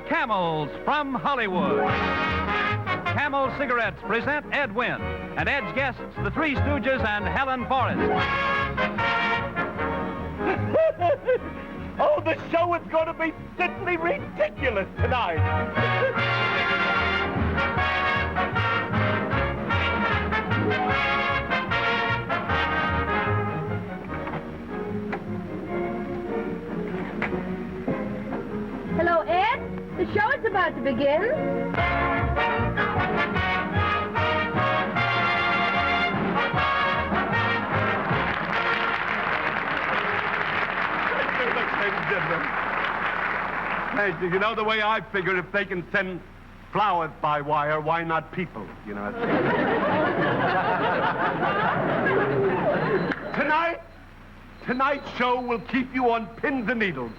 Camels from Hollywood. Camel Cigarettes present Ed Wynn and Ed's guests, the Three Stooges and Helen Forrest. Oh, the show is going to be simply ridiculous tonight. Hello, Ed. The show is about to begin. Thank you. You know, the way I figure, if they can send flowers by wire, why not people? You know. Tonight's show will keep you on pins and needles.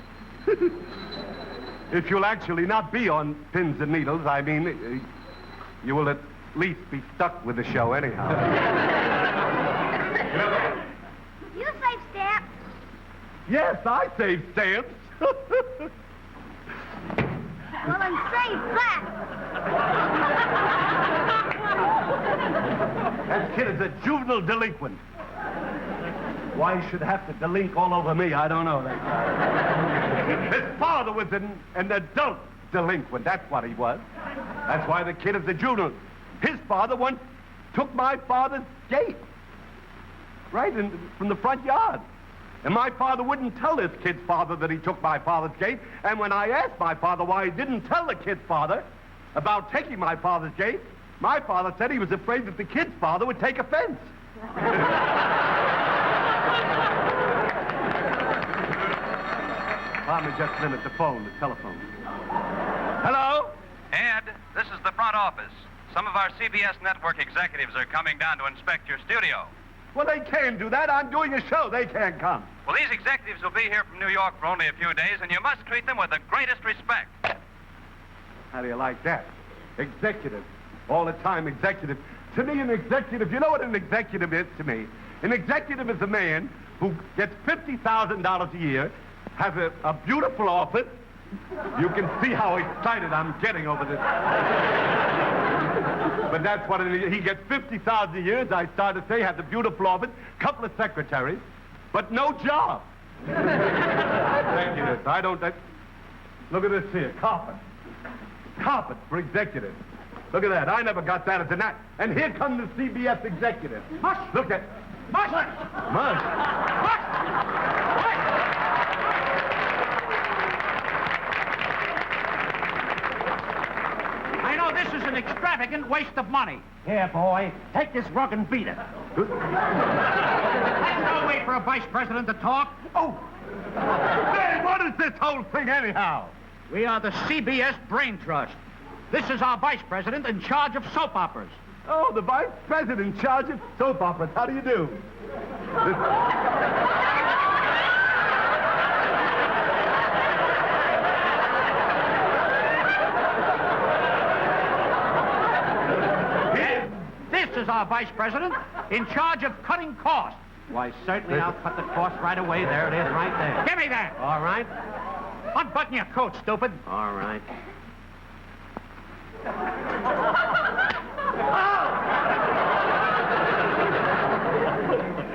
If you'll actually not be on pins and needles, I mean, you will at least be stuck with the show anyhow. You save stamps? Yes, I save stamps. Well, then save that. That kid is a juvenile delinquent. Why he should have to delink all over me, I don't know. His father was an adult delinquent. That's what he was. That's why the kid is a juvenile. His father once took my father's gate. Right from the front yard. And my father wouldn't tell this kid's father that he took my father's gate. And when I asked my father why he didn't tell the kid's father about taking my father's gate, my father said he was afraid that the kid's father would take offense. Let me just limit the telephone. Hello? Ed, this is the front office. Some of our CBS network executives are coming down to inspect your studio. Well, they can do that. I'm doing a show. They can't come. Well, these executives will be here from New York for only a few days, and you must treat them with the greatest respect. How do you like that? Executive. All the time, executive. To me, an executive, you know what an executive is to me? An executive is a man who gets $50,000 a year, has a beautiful office. You can see how excited I'm getting over this. But that's what it is. He gets $50,000 a year, as I started to say, has a beautiful office, couple of secretaries, but no job. Executives. I don't... Look at this here, carpet. Carpet for executives. Look at that. I never got that as an act. And here come the CBS executives. Mush! Look at... Mush! Mush! Mush! I know this is an extravagant waste of money. Here, boy, take this rug and beat it. That's no way for a vice president to talk. Oh! Hey, what is this whole thing anyhow? We are the CBS Brain Trust. This is our vice president in charge of soap operas. Oh, the vice president in charge of soap operas. How do you do? This is our vice president in charge of cutting costs. Why, certainly I'll cut the cost right away. There it is, right there. Give me that. All right. Unbutton your coat, stupid. All right.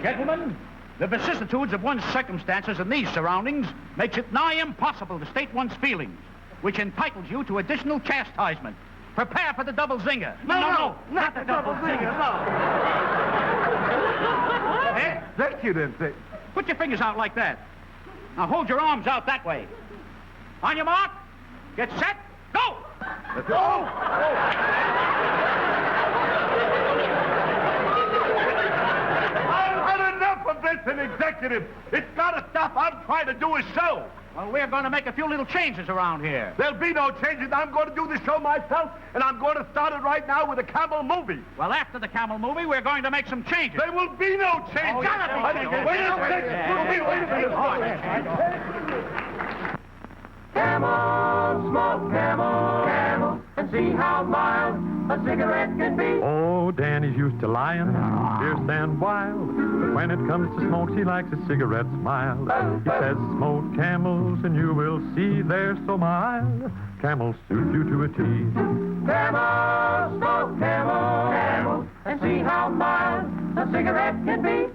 Gentlemen, the vicissitudes of one's circumstances in these surroundings makes it nigh impossible to state one's feelings, which entitles you to additional chastisement. Prepare for the double zinger. No, not the double zinger, no. Executives. Put your fingers out like that. Now hold your arms out that way. On your mark, get set, go! Go! I've had enough of this, an executive. It's got to stop. I'm trying to do a show. Well, we're going to make a few little changes around here. There'll be no changes. I'm going to do the show myself, and I'm going to start it right now with a Camel movie. Well, after the Camel movie, we're going to make some changes. There will be no changes. Oh, gotta be. Wait a second. Camel, smoke camel, camel, and see how mild a cigarette can be. Oh, Danny's used to lying, fierce and wild. But when it comes to smokes, he likes a cigarette mild. He says, smoke Camels, and you will see they're so mild. Camel suits you to a T. Camel, smoke Camel, Camel, and see how mild a cigarette can be.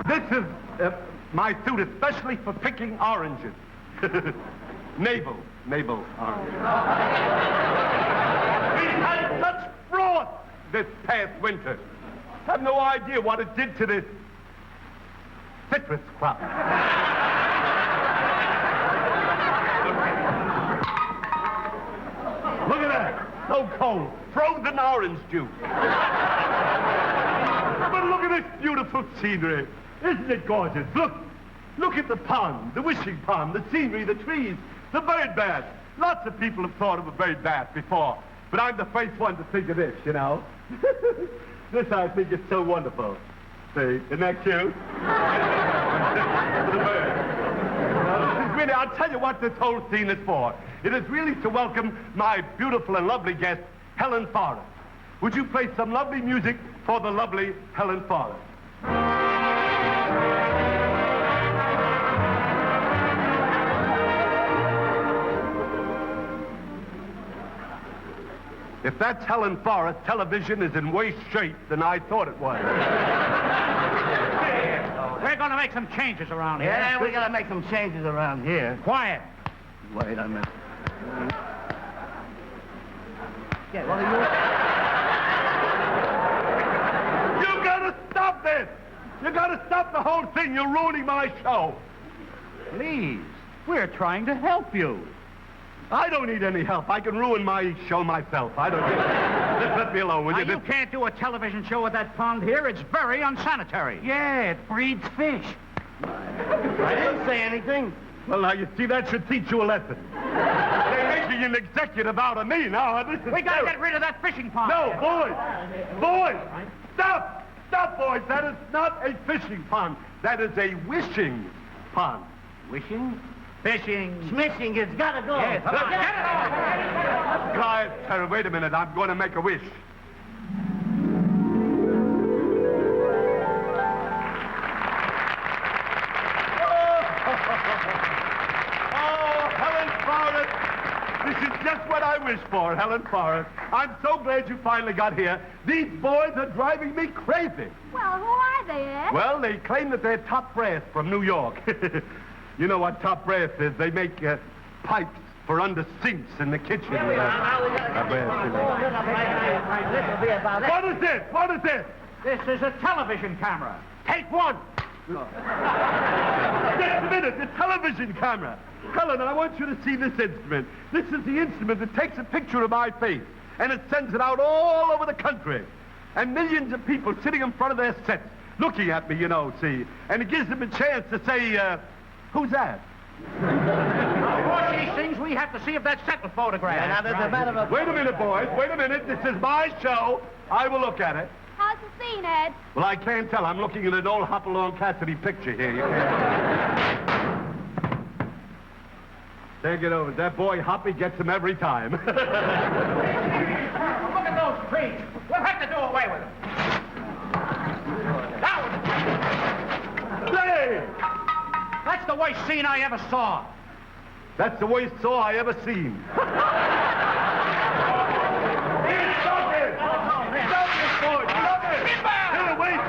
This is my suit especially for picking oranges. Navel oranges. We had such frost this past winter. Have no idea what it did to this citrus crop. Look at that. So cold. Frozen orange juice. But look at this beautiful scenery. Isn't it gorgeous? Look at the pond, the wishing pond, the scenery, the trees, the bird bath. Lots of people have thought of a bird bath before, but I'm the first one to think of this, you know. This, I think, is so wonderful. See, isn't that cute? The bird. This is really, I'll tell you what this whole scene is for. It is really to welcome my beautiful and lovely guest, Helen Forrest. Would you play some lovely music for the lovely Helen Forrest? If that's Helen Forrest, television is in worse shape than I thought it was. We're going to make some changes around here. Yeah, we got to make some changes around here. Quiet. Wait a minute. You gotta stop this! You gotta stop the whole thing. You're ruining my show. Please, we're trying to help you. I don't need any help. I can ruin my show myself. I don't need Just let me alone, will you? You can't do a television show with that pond here. It's very unsanitary. Yeah, it breeds fish. I didn't say anything. Well, now, you see, that should teach you a lesson. They're making an executive out of me now. This is We got to get rid of that fishing pond. No, boys! Boys! Stop! Stop, boys! That is not a fishing pond. That is a wishing pond. Wishing? Fishing. Smishing, it's got to go. Yes, Come on, get it off. Quiet, Terry. Wait a minute. I'm going to make a wish. This is just what I wished for, Helen Forrest. I'm so glad you finally got here. These boys are driving me crazy. Well, who are they, Ed? Well, they claim that they're top brass from New York. You know what top brass is? They make pipes for under sinks in the kitchen. Here we are. Now we got to This will be about it. What is this? What is this? This is a television camera. Take one. Just a minute. The television camera. Helen, I want you to see this instrument. This is the instrument that takes a picture of my face, and it sends it out all over the country. And millions of people sitting in front of their sets, looking at me, you know, see. And it gives them a chance to say, who's that? Before she sings, we have to see if that set was photographed. Yeah, now, there's a matter of... Wait a minute, boys. Wait a minute. This is my show. I will look at it. How's the scene, Ed? Well, I can't tell. I'm looking at an old Hopalong Cassidy picture here. You can't get over it. That boy Hoppy gets him every time. Look at those trees. We'll have to do away with them. Hey! That's the worst scene I ever saw. That's the worst saw I ever seen. Stop it! Stop it, boy! Stop it! Here, wait!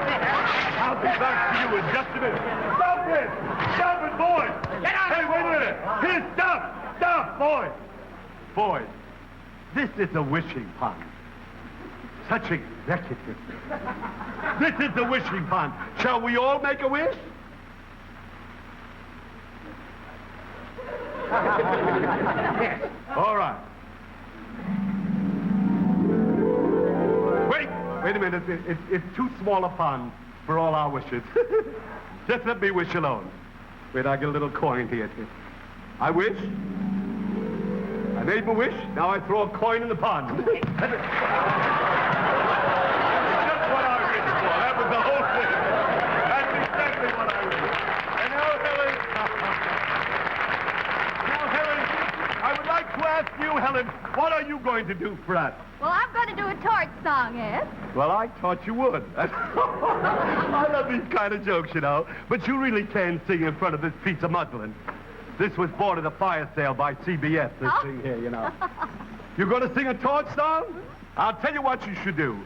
I'll be back to you in just a minute. Stop it! Stop it, boy! Get out! Hey, wait a minute! Here, stop! Stop, boys! Boys, this is a wishing pond. Such executive. This is the wishing pond. Shall we all make a wish? Yes. All right. Wait a minute. It's too small a pond for all our wishes. Just let me wish alone. Wait, I get a little coin here. I wish. I made my wish. Now I throw a coin in the pond. That's just what I wished for. That was the whole thing. exactly what I would do. And now, Helen, I would like to ask you, Helen, what are you going to do for us? Well, I'm going to do a torch song, Ed. Well, I thought you would. I love these kind of jokes, you know. But you really can sing in front of this piece of muslin. This was bought at a fire sale by CBS, this thing here, you know. You're going to sing a torch song? I'll tell you what you should do.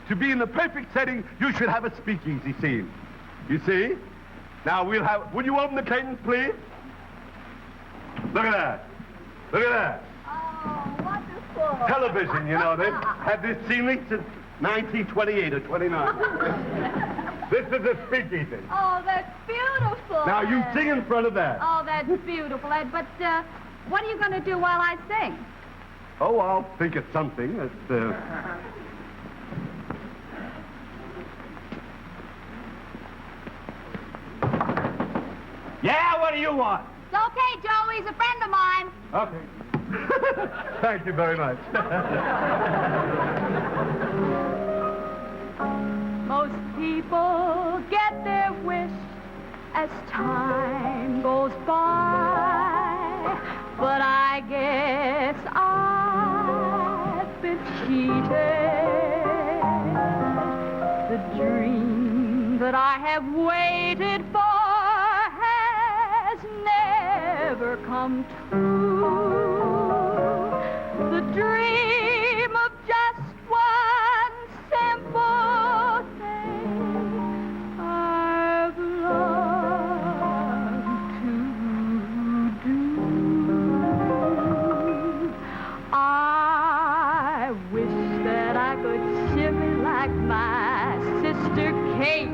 To be in the perfect setting, you should have a speakeasy scene. You see? Now, would you open the curtains, please? Look at that. Look at that. Oh, wonderful. Television, you know, they've had this scenery since 1928 or 29. This is a speakeasy. Oh, that's beautiful. Now, you Ed. sing in front of that. Oh, that's beautiful, Ed. But what are you going to do while I sing? Oh, I'll think of something. Yeah, what do you want? It's okay, Joe. He's a friend of mine. Okay. Thank you very much. Most people get their wish as time goes by, but I guess I've been cheated. The dream that I have waited for has never come true. The dream of just one simple thing I've loved to do. I wish that I could shimmy like my sister Kate,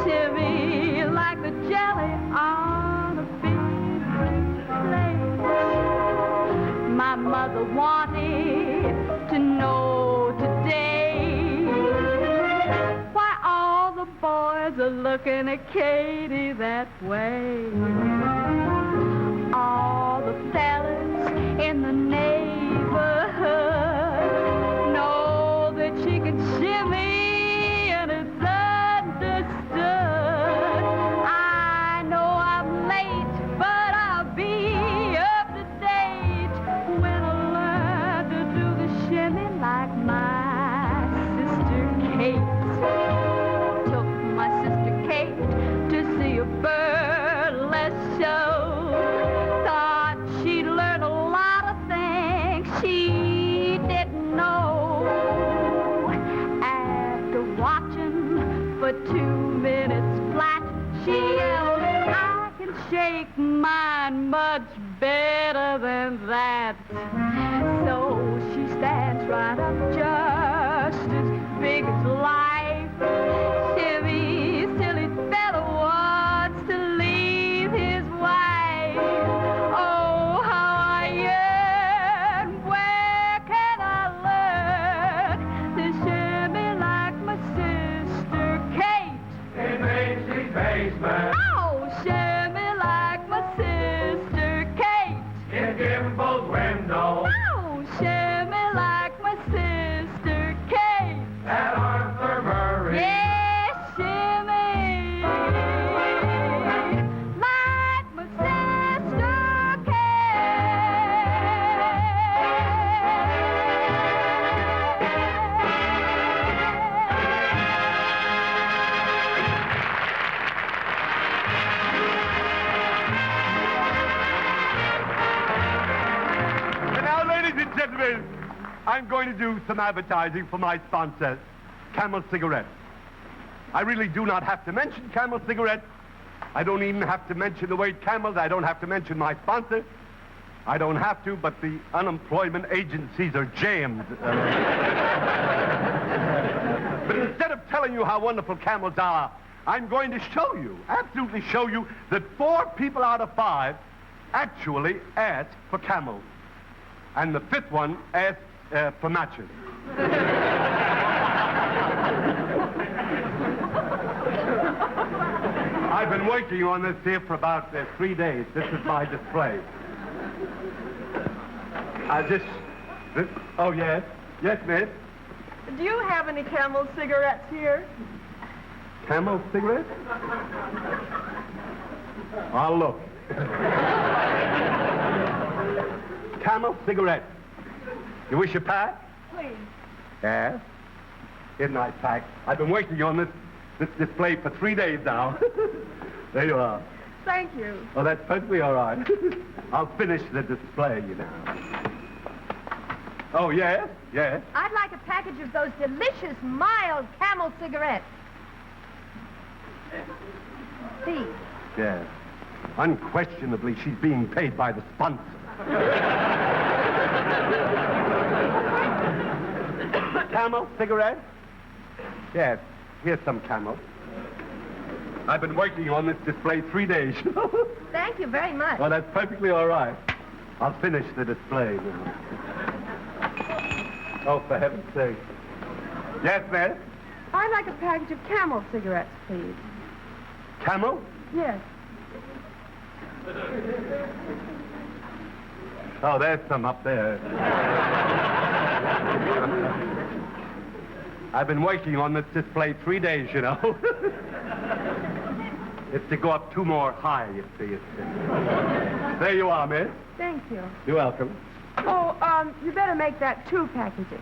shimmy like the jelly on a big plate. My mother wanted to know today why all the boys are looking at Katie that way. All the fellas in the neighborhood know that she can shimmy and it's understood. I know I'm late, but I'll be up to date when I learn to do the shimmy like my sister Kate. Took my sister Kate to see a burlesque show. Thought she'd learn a lot of things she didn't know. After watching for 2 minutes flat, she yelled, I can shake mine much better than that. So she stands right up just as big as life. Shimmy, silly fella wants to leave his wife. Oh, how I yearn. Where can I learn to shimmy like my sister Kate? In Macy's basement, Oh, shimmy like my sister Kate. in Gimbel's window, Oh, shimmy like my sister Kate. at Arthur Murray. Yes, shimmy like my sister And now, ladies and gentlemen, I'm going to do some advertising for my sponsor, Camel Cigarettes. I really do not have to mention Camel Cigarettes. I don't even have to mention the word Camels. I don't have to mention my sponsor. I don't have to, but the unemployment agencies are jammed. But instead of telling you how wonderful Camels are, I'm going to show you, absolutely show you, that 4 people out of 5 actually ask for Camels. And the 5th one asks for matches. I've been working on this here for about 3 days. This is my display. Oh, yes. Yes, miss. Do you have any Camel cigarettes here? Camel cigarette? I'll look. Camel cigarette. You wish a pack? Please. Yes. Here's a nice pack. I've been working on this display for 3 days now. There you are. Thank you. Oh, that's perfectly all right. I'll finish the display, you know. Oh, yes? Yes. I'd like a package of those delicious, mild Camel cigarettes. Please. Yes. Unquestionably, she's being paid by the sponsor. Camel cigarette? Yes. Here's some Camel. I've been working on this display 3 days. Thank you very much. Well, that's perfectly all right. I'll finish the display now. Oh, for heaven's sake. Yes, miss? I'd like a package of Camel cigarettes, please. Camel? Yes. Oh, there's some up there. I've been working on this display 3 days, you know. It's to go up 2 more high, you see. There you are, miss. Thank you. You're welcome. Oh, you better make that 2 packages.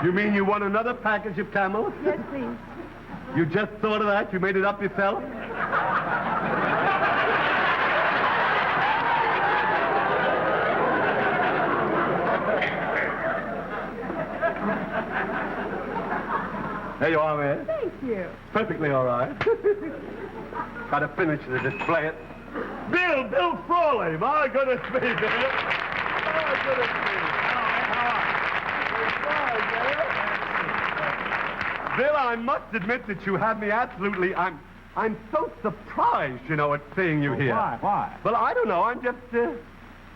You mean you want another package of Camel? Yes, please. You just thought of that? You made it up yourself? There you are, miss. Thank you. Perfectly all right. Got to finish the display. Bill Frawley. My goodness me, Bill. My goodness me. Bill, I must admit that you had me absolutely... I'm so surprised, you know, at seeing you here. Why? Well, I don't know. I'm just...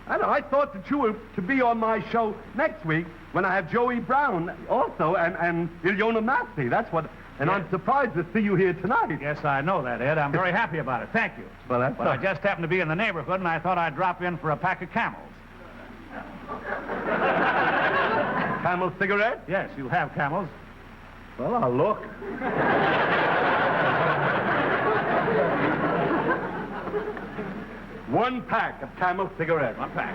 I thought that you were to be on my show next week when I have Joey Brown also and Ilyona Massey. That's what... And I'm surprised to see you here tonight. Yes, I know that, Ed. I'm very happy about it. Thank you. Well, that's But I just happened to be in the neighborhood, and I thought I'd drop in for a pack of Camels. Camel cigarette? Yes, you have Camels. Well, I'll look. One pack of Camel cigarettes. 1 pack.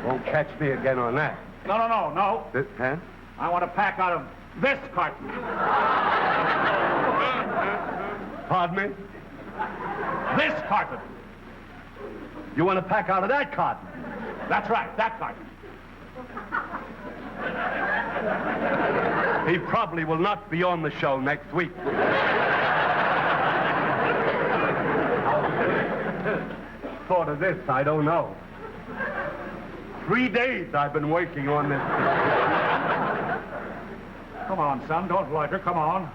Won't catch me again on that. No. This, huh? I want a pack out of this carton. Pardon me? This carton. You want a pack out of that carton? That's right, that carton. He probably will not be on the show next week. Thought of this, I don't know. 3 days I've been working on this. Come on, son, don't loiter. Come on.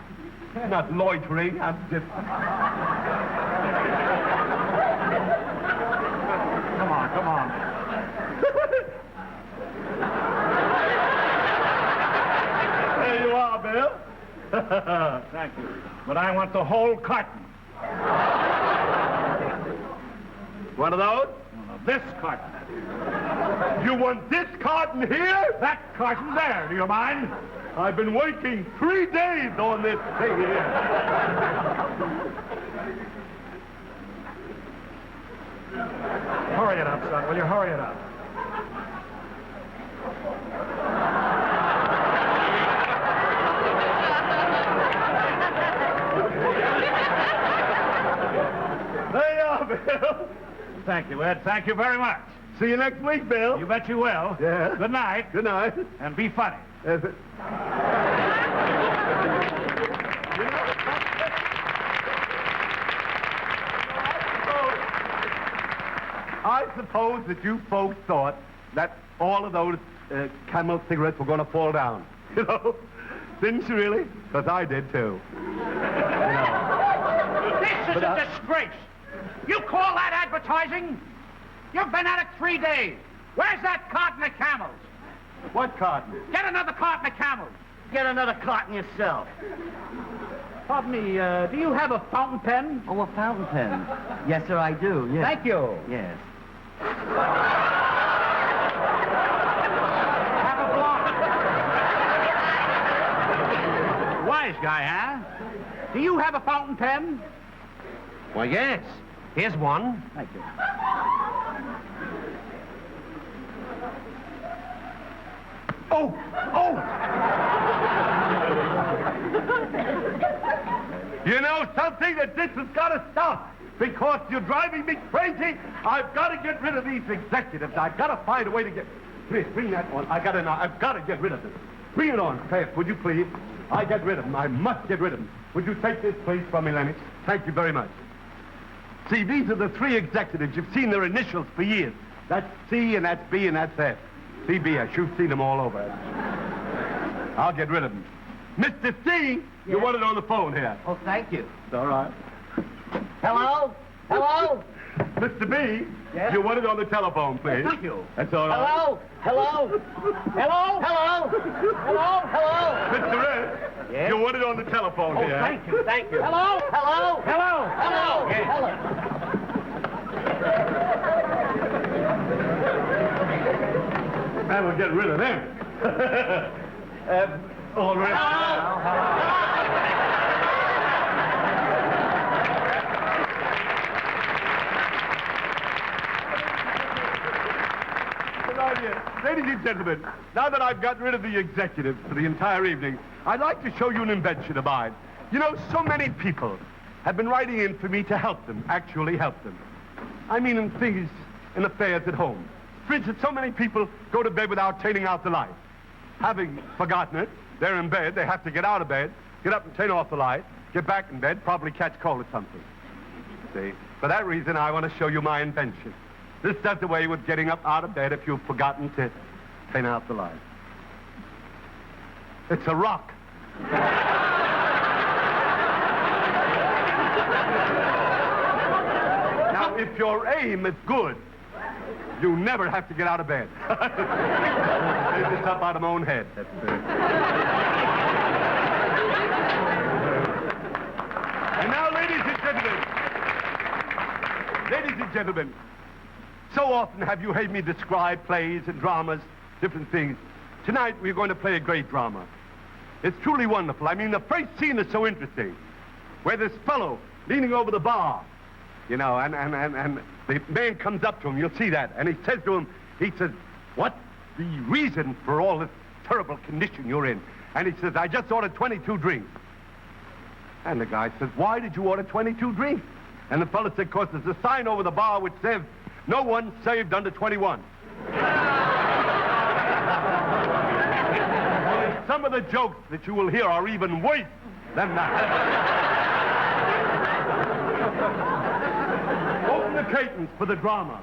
Not loitering, I'm just... Come on. There you are, Bill. Thank you. But I want the whole carton. One of those? This carton. You want this carton here? That carton there. Do you mind? I've been working 3 days on this thing here. Hurry it up, son. Will you hurry it up? There you are, Bill. Thank you, Ed. Thank you very much. See you next week, Bill. You bet you will. Yeah. Good night. Good night. And be funny. Is it? I suppose that you folks thought that all of those Camel cigarettes were going to fall down. You know? Didn't you really? Because I did, too. This is a disgrace. You call that advertising? You've been at it 3 days. Where's that carton of Camels? What carton? Get another carton of Camels. Get another carton yourself. Pardon me, do you have a fountain pen? Oh, a fountain pen. Yes, sir, I do. Yes. Thank you. Yes. Have a block. wise guy, huh? Do you have a fountain pen? Why, yes. Here's one. Thank you. Oh! You know something? That this has got to stop. Because you're driving me crazy. I've got to get rid of these executives. I've got to find a way to get... Please, bring that on. I've got to get rid of them. Bring it on, fast, would you please? I get rid of them. I must get rid of them. Would you take this, please, from me, Lennox? Thank you very much. See, these are the three executives. You've seen their initials for years. That's C, and that's B, and that's F. CBS. You've seen them all over. I'll get rid of them. Mr. C, you want it on the phone here. Oh, thank you. It's all right. Hello? Hello? Mr. B, Yes? you want it on the telephone, please. Thank you. That's all right. Hello? Hello? Hello? Hello? Hello? Hello? Mr. Red, Yes? you want it on the telephone Oh, here. thank you, thank you. Hello? Hello? Hello? Hello? Yes. Hello? That'll get rid of them. All right. Ladies and gentlemen, now that I've gotten rid of the executives for the entire evening, I'd like to show you an invention of mine. You know, so many people have been writing in for me to help them, actually help them. I mean in things, in affairs at home. For instance, so many people go to bed without turning out the light. Having forgotten it, they're in bed, they have to get out of bed, get up and turn off the light, get back in bed, probably catch cold or something. See, for that reason, I want to show you my invention. This does away with getting up out of bed if you've forgotten to turn out the light. It's a rock. Now, if your aim is good, you never have to get out of bed. Made this up out of my own head. And now, ladies and gentlemen, so often have you heard me describe plays and dramas, different things. Tonight, we're going to play a great drama. It's truly wonderful. I mean, the first scene is so interesting, where this fellow leaning over the bar, you know, and the man comes up to him, you'll see that, and he says to him, what's the reason for all this terrible condition you're in? And he says, I just ordered 22 drinks. And the guy says, why did you order 22 drinks? And the fellow said, because there's a sign over the bar which says, no one saved under 21. Some of the jokes that you will hear are even worse than that. Open the curtains for the drama.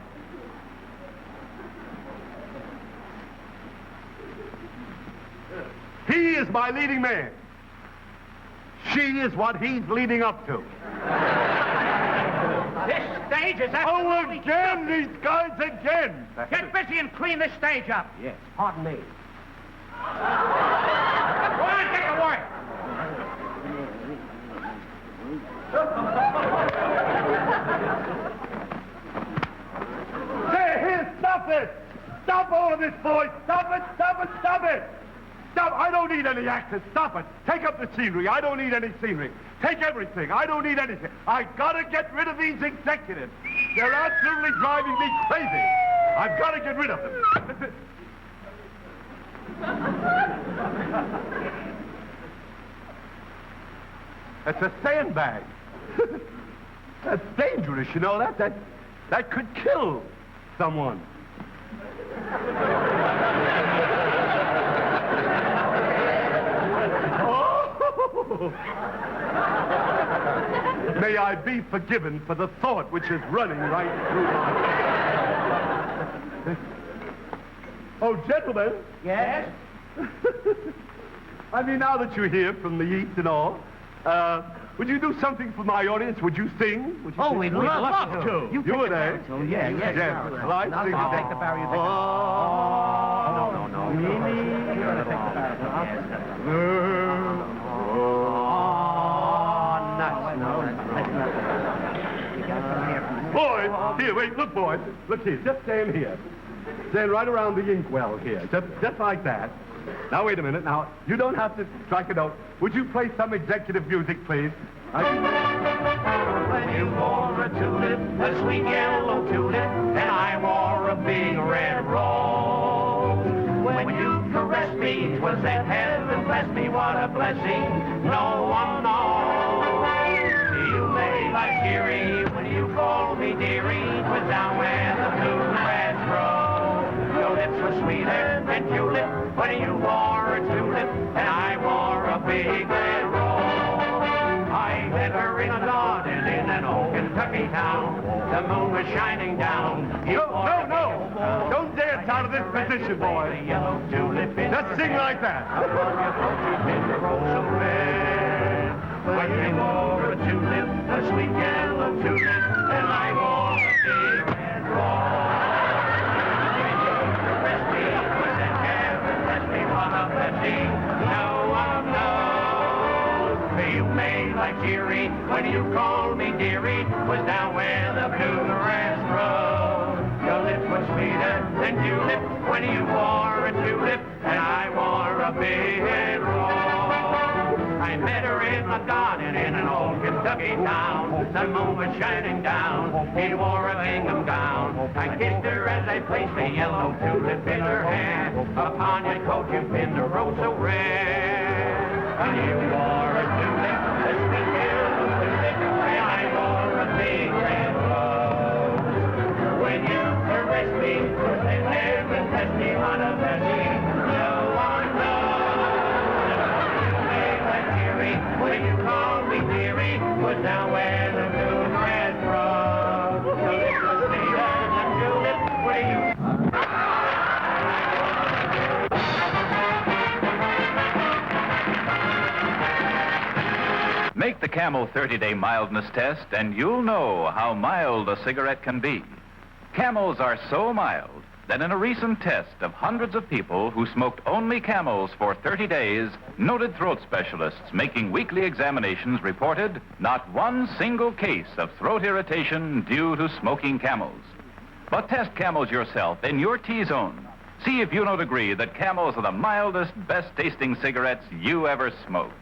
He is my leading man. She is what he's leading up to. This stage is Oh, absolutely... again, these guys again. Get busy and clean this stage up. Yes, pardon me. Go on, get to work. Say, here, stop it! Stop all of this, boys! Stop it, stop it, stop it! Stop, I don't need any actors, stop it! Take up the scenery, I don't need any scenery. Take everything, I don't need anything. I gotta get rid of these executives. They're absolutely driving me crazy. I've gotta get rid of them. That's a sandbag. That's dangerous, you know that? That could kill someone. Oh! May I be forgiven for the thought which is running right through my... Oh, gentlemen. Yes? I mean, now that you're here from the East and all, would you do something for my audience? Would you sing? Would you Oh, sing? we'd love to. You would, eh? Oh, yeah, yes. Yes. Well, I Now, sing I'll it. take the barrier. Oh, No. Boys, here, wait, look, boys. Look here, just stand here. Stand right around the inkwell here, just like that. Now, wait a minute. Now, you don't have to strike a note. Would you play some executive music, please? When you wore a tulip, a sweet yellow tulip, and I wore a big red rose. When you caressed me, 'twas that heaven blessed me, what a blessing, no one knows. You lay like dearie when you called me dearie, 'twas down where the bluegrass grows. Your lips were sweeter than tulip when you wore a tulip, and I wore a big red rose. I met her in a garden in an old Kentucky town. The moon was shining down. No. Don't dance out of this position, boy. Just sing like that. When you wore a tulip, a sweet yellow tulip, and I wore a big red rose. When you caressed me, was that heaven blessed me, what a blessing, no one knows. You made like dearie when you called me dearie, was down where the bluegrass grows. Your lips were sweeter than tulip when you wore a tulip, and I wore a big red rose. I met her in the garden in an old Kentucky town. The moon was shining down. He wore a gingham gown. I kissed her as I placed a yellow tulip in her hair. Upon your coat you pinned a rose so rare. And you wore a tulip, a sweet yellow tulip, and I wore a big red rose. When you caressed me, and never touched me on a blessing, no one knows. You made like dearie when you called me dearie, was down where the bluegrass grows. So it was sweeter than tulip when you... Make the Camel 30-day mildness test, and you'll know how mild a cigarette can be. Camels are so mild that in a recent test of hundreds of people who smoked only Camels for 30 days, noted throat specialists making weekly examinations reported not one single case of throat irritation due to smoking Camels. But test Camels yourself in your T-zone. See if you don't agree that Camels are the mildest, best-tasting cigarettes you ever smoked.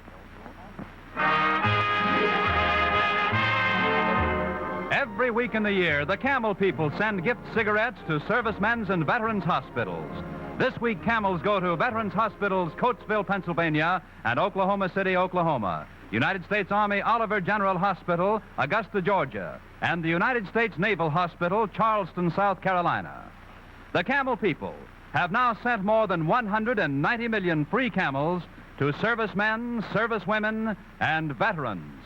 Every week in the year, the Camel people send gift cigarettes to servicemen's and veterans' hospitals. This week, Camels go to Veterans Hospitals, Coatesville, Pennsylvania, and Oklahoma City, Oklahoma, United States Army Oliver General Hospital, Augusta, Georgia, and the United States Naval Hospital, Charleston, South Carolina. The Camel people have now sent more than 190 million free Camels to servicemen, servicewomen, and veterans.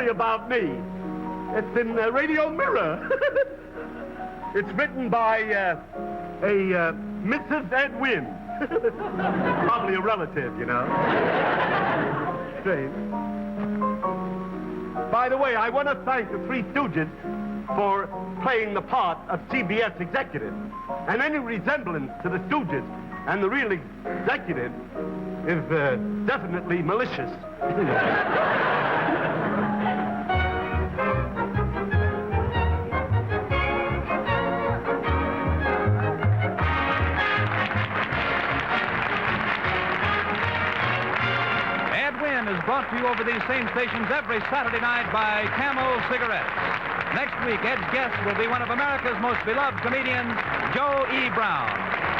About me. It's in Radio Mirror. It's written by a Mrs. Edwin. Probably a relative, you know. Strange. By the way, I want to thank the Three Stooges for playing the part of CBS executive. And any resemblance to the Stooges and the real executive is definitely malicious. Is brought to you over these same stations every Saturday night by Camel Cigarettes. Next week, Ed's guest will be one of America's most beloved comedians, Joe E. Brown,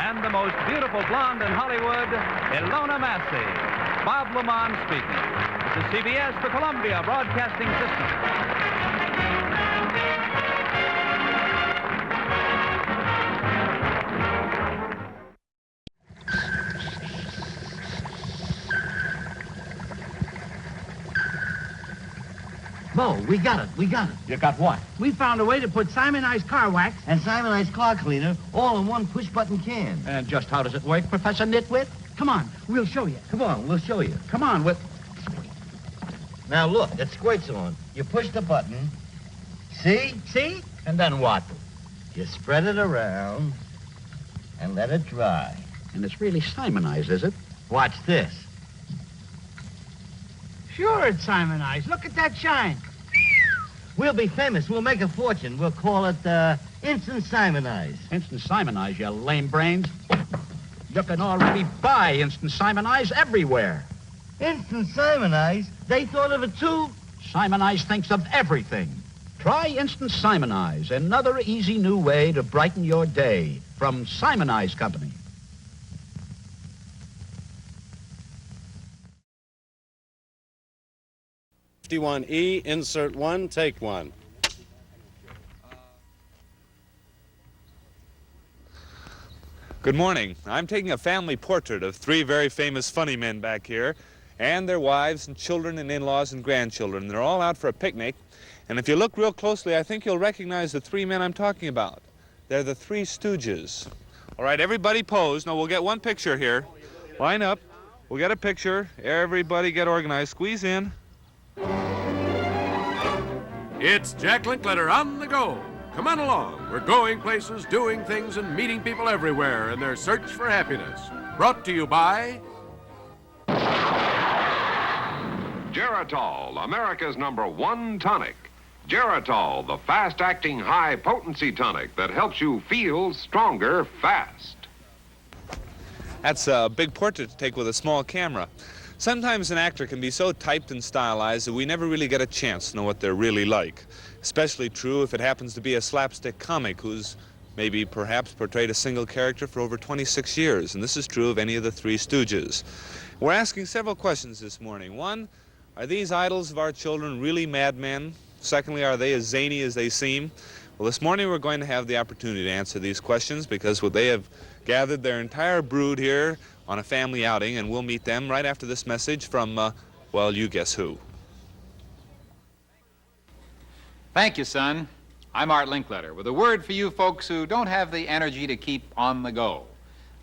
and the most beautiful blonde in Hollywood, Ilona Massey. Bob Lamont speaking. This is CBS, the Columbia Broadcasting System. Moe, we got it. You got what? We found a way to put Simonized car wax and Simonized car cleaner all in one push-button can. And just how does it work, Professor Nitwit? Come on, we'll show you. Come on, we'll show you. Come on, Now look, it squirts on. You push the button. See? See? And then what? You spread it around and let it dry. And it's really Simonized, is it? Watch this. Sure, it's Simonized. Look at that shine. We'll be famous. We'll make a fortune. We'll call it Instant Simonized. Instant Simonize, you lame brains. You can already buy Instant Simonize everywhere. Instant Simonized? They thought of it, too? Simonize thinks of everything. Try Instant Simonize, another easy new way to brighten your day from Simonize Company. E, insert 1, take 1. Good morning. I'm taking a family portrait of three very famous funny men back here, and their wives and children and in-laws and grandchildren. They're all out for a picnic, and if you look real closely, I think you'll recognize the three men I'm talking about. They're the Three Stooges. All right, everybody pose. Now, we'll get one picture here. Line up. We'll get a picture. Everybody get organized. Squeeze in. It's Jack Linkletter on the go. Come on along. We're going places, doing things, and meeting people everywhere in their search for happiness. Brought to you by Geritol, America's #1 tonic. Geritol, the fast-acting, high-potency tonic that helps you feel stronger fast. That's a big portrait to take with a small camera. Sometimes an actor can be so typed and stylized that we never really get a chance to know what they're really like. Especially true if it happens to be a slapstick comic who's maybe perhaps portrayed a single character for over 26 years. And this is true of any of the Three Stooges. We're asking several questions this morning. One, are these idols of our children really madmen? Secondly, are they as zany as they seem? Well, this morning we're going to have the opportunity to answer these questions because they have gathered their entire brood here on a family outing, and we'll meet them right after this message from, well, you guess who. Thank you, son. I'm Art Linkletter with a word for you folks who don't have the energy to keep on the go.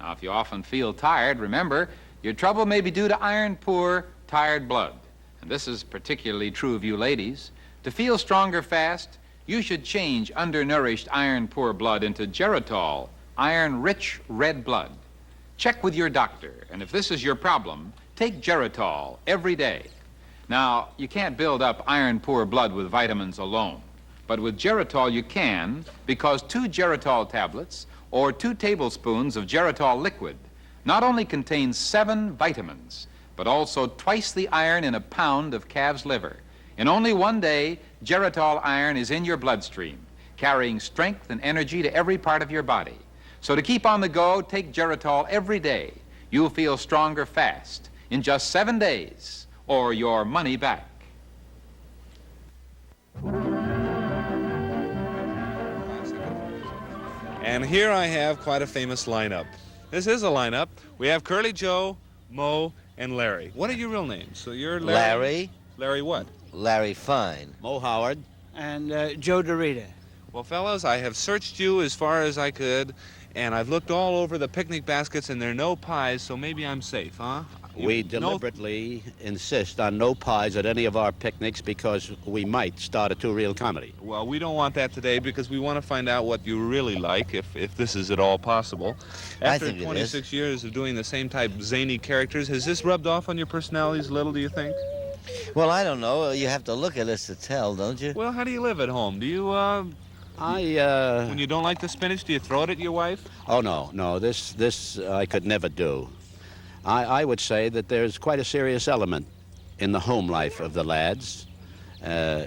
Now, if you often feel tired, remember, your trouble may be due to iron-poor, tired blood. And this is particularly true of you ladies. To feel stronger fast, you should change undernourished iron-poor blood into Geritol, iron-rich red blood. Check with your doctor, and if this is your problem, take Geritol every day. Now, you can't build up iron-poor blood with vitamins alone, but with Geritol you can, because 2 Geritol tablets or 2 tablespoons of Geritol liquid not only contains 7 vitamins, but also twice the iron in a pound of calf's liver. In only one day, Geritol iron is in your bloodstream, carrying strength and energy to every part of your body. So to keep on the go, take Geritol every day. You'll feel stronger fast in just 7 days, or your money back. And here I have quite a famous lineup. This is a lineup. We have Curly-Joe, Moe, and Larry. What are your real names? So you're Larry? Larry. Larry what? Larry Fine. Moe Howard. And Joe DeRita. Well, fellas, I have searched you as far as I could, and I've looked all over the picnic baskets, and there are no pies, so maybe I'm safe, huh? We deliberately insist on no pies at any of our picnics because we might start a two-reel comedy. Well, we don't want that today because we want to find out what you really like, if this is at all possible. After 26 years of doing the same type zany characters, has this rubbed off on your personalities a little, do you think? Well, I don't know. You have to look at us to tell, don't you? Well, how do you live at home? Do you, when you don't like the spinach, do you throw it at your wife? Oh, no, this I could never do. I would say that there's quite a serious element in the home life of the lads,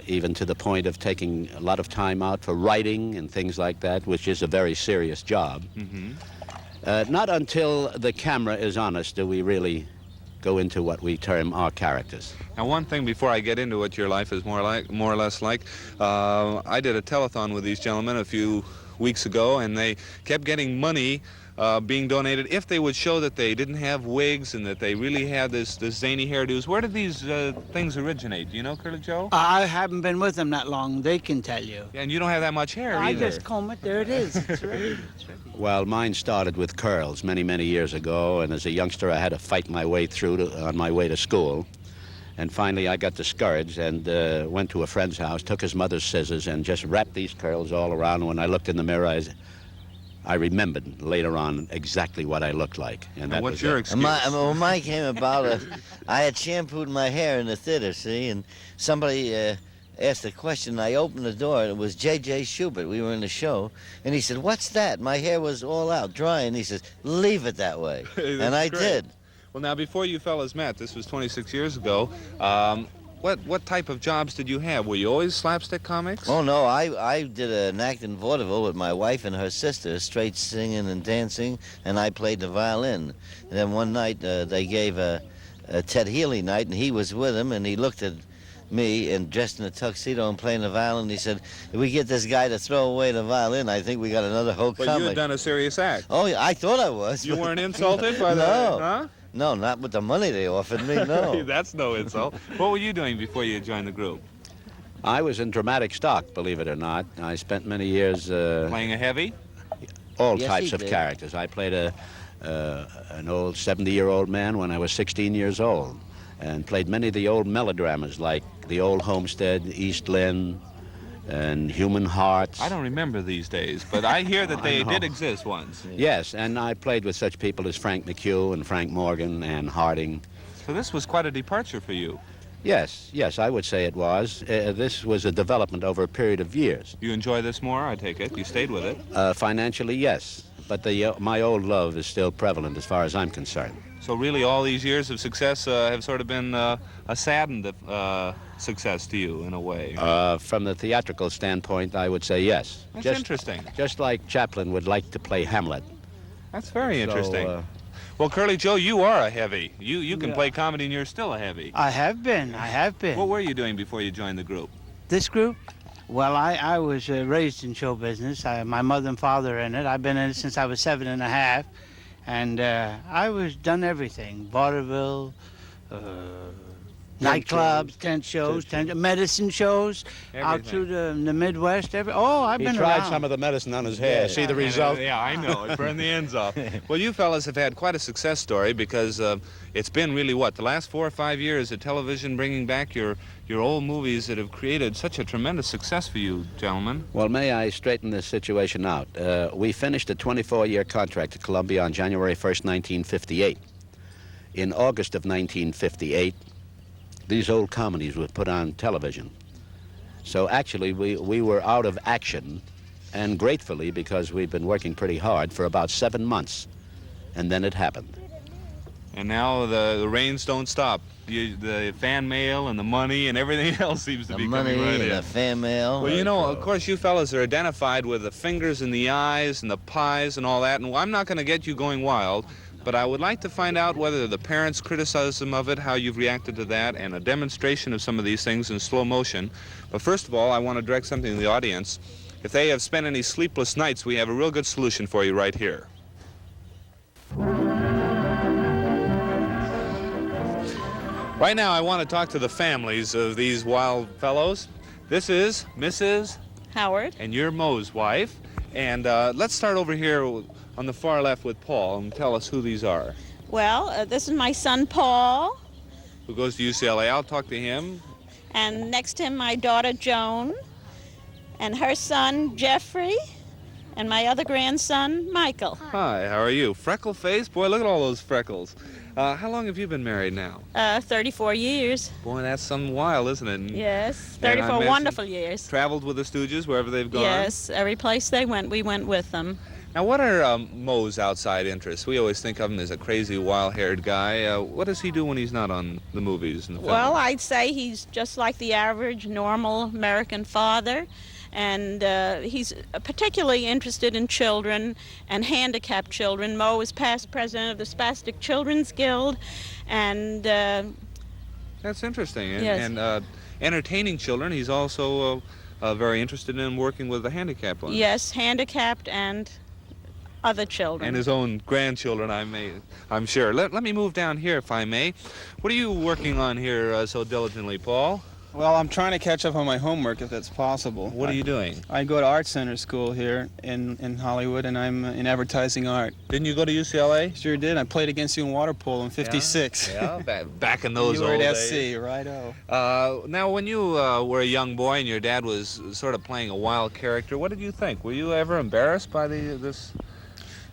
even to the point of taking a lot of time out for writing and things like that, which is a very serious job. Mm-hmm. Not until the camera is on us do we really go into what we term our characters. Now, one thing before I get into what your life is more or less like, I did a telethon with these gentlemen a few weeks ago, and they kept getting money being donated if they would show that they didn't have wigs and that they really had this zany hairdos. Where did these things originate? Do you know, Curly-Joe? I haven't been with them that long. They can tell you. And you don't have that much hair I either. just comb it. There it is. It's ready. It's ready. Well, mine started with curls many, many years ago, and as a youngster I had to fight my way through on my way to school. And finally I got discouraged and went to a friend's house, took his mother's scissors, and just wrapped these curls all around. And when I looked in the mirror, I remembered later on exactly what I looked like. And that what's was your it. excuse? Well, mine came about, I had shampooed my hair in the theater, see, and somebody asked a question. I opened the door, and it was J.J. Schubert. We were in the show, and he said, "What's that?" My hair was all out, dry, and he says, "Leave it that way." And I did. Well, now, before you fellas met, this was 26 years ago, what type of jobs did you have? Were you always slapstick comics? Oh, no, I did an act in vaudeville with my wife and her sister, straight singing and dancing, and I played the violin. And then one night they gave a Ted Healy night, and he was with him, and he looked at me and dressed in a tuxedo and playing the violin. He said, "If we get this guy to throw away the violin, I think we got another whole But comic." you had done a serious act. Oh, yeah, I thought I was. You weren't insulted by No. that, huh? No, not with the money they offered me, no. That's no insult. What were you doing before you joined the group? I was in dramatic stock, believe it or not. I spent many years... Playing a heavy? All Yes, types he of did. characters. I played an old 70-year-old man when I was 16 years old, and played many of the old melodramas like The Old Homestead, East Lynne, and Human Hearts. I don't remember these days, but I hear that they I know. did exist once. Yes, and I played with such people as Frank McHugh and Frank Morgan and Harding. So this was quite a departure for you. Yes, I would say it was. This was a development over a period of years. You enjoy this more, I take it? You stayed with it? Financially, yes, but my old love is still prevalent as far as I'm concerned. So really all these years of success have sort of been a saddened success to you in a way. From the theatrical standpoint, I would say yes. That's interesting. Just like Chaplin would like to play Hamlet. That's very interesting. So, well, Curly-Joe, you are a heavy. You can play comedy and you're still a heavy. I have been. What were you doing before you joined the group? This group? Well, I was raised in show business. My mother and father are in it. I've been in it since I was 7 and a half. And I was done everything. Vaudeville, nightclubs, tent shows, medicine shows, out through the Midwest. I've been He tried around. some of the medicine on his hair. See the result? Yeah, I know. It burned the ends off. Well, you fellas have had quite a success story because it's been really, the last 4 or 5 years of television bringing back your old movies that have created such a tremendous success for you, gentlemen. Well, may I straighten this situation out? We finished a 24-year contract at Columbia on January 1st, 1958. In August of 1958, these old comedies were put on television. So actually, we were out of action, and gratefully, because we've been working pretty hard for about 7 months, and then it happened. And now the rains don't stop. The fan mail and the money and everything else seems to be coming right in. The fan mail. Well, you know, of course, you fellas are identified with the fingers and the eyes and the pies and all that, and I'm not going to get you going wild, but I would like to find out whether the parents' criticism of it, how you've reacted to that, and a demonstration of some of these things in slow motion. But first of all, I want to direct something to the audience. If they have spent any sleepless nights, we have a real good solution for you right here. Right now, I want to talk to the families of these wild fellows. This is Mrs. Howard. And you're Moe's wife. And let's start over here on the far left with Paul and tell us who these are. Well, this is my son, Paul. Who goes to UCLA. I'll talk to him. And next to him, my daughter, Joan. And her son, Jeffrey. And my other grandson, Michael. Hi, how are you? Freckle face? Boy, look at all those freckles. How long have you been married now? 34 years. Boy, that's something wild, isn't it? Yes, 34 wonderful years. Traveled with the Stooges wherever they've gone? Yes, every place they went, we went with them. Now, what are Moe's outside interests? We always think of him as a crazy, wild-haired guy. What does he do when he's not on the movies and the film? Well, I'd say he's just like the average, normal American father. And he's particularly interested in children and handicapped children. Moe is past president of the Spastic Children's Guild, and that's interesting. And, yes. And entertaining children, he's also very interested in working with the handicapped ones. Yes, handicapped and other children. And his own grandchildren, I'm sure. Let me move down here, if I may. What are you working on here so diligently, Paul? Well, I'm trying to catch up on my homework, if that's possible. What are you doing? I go to Art Center school here in Hollywood, and I'm in advertising art. Didn't you go to UCLA? Sure did. I played against you in water polo in '56. Yeah, back in those you were old at days. SC, right-o. Now, when you were a young boy and your dad was sort of playing a wild character, what did you think? Were you ever embarrassed by this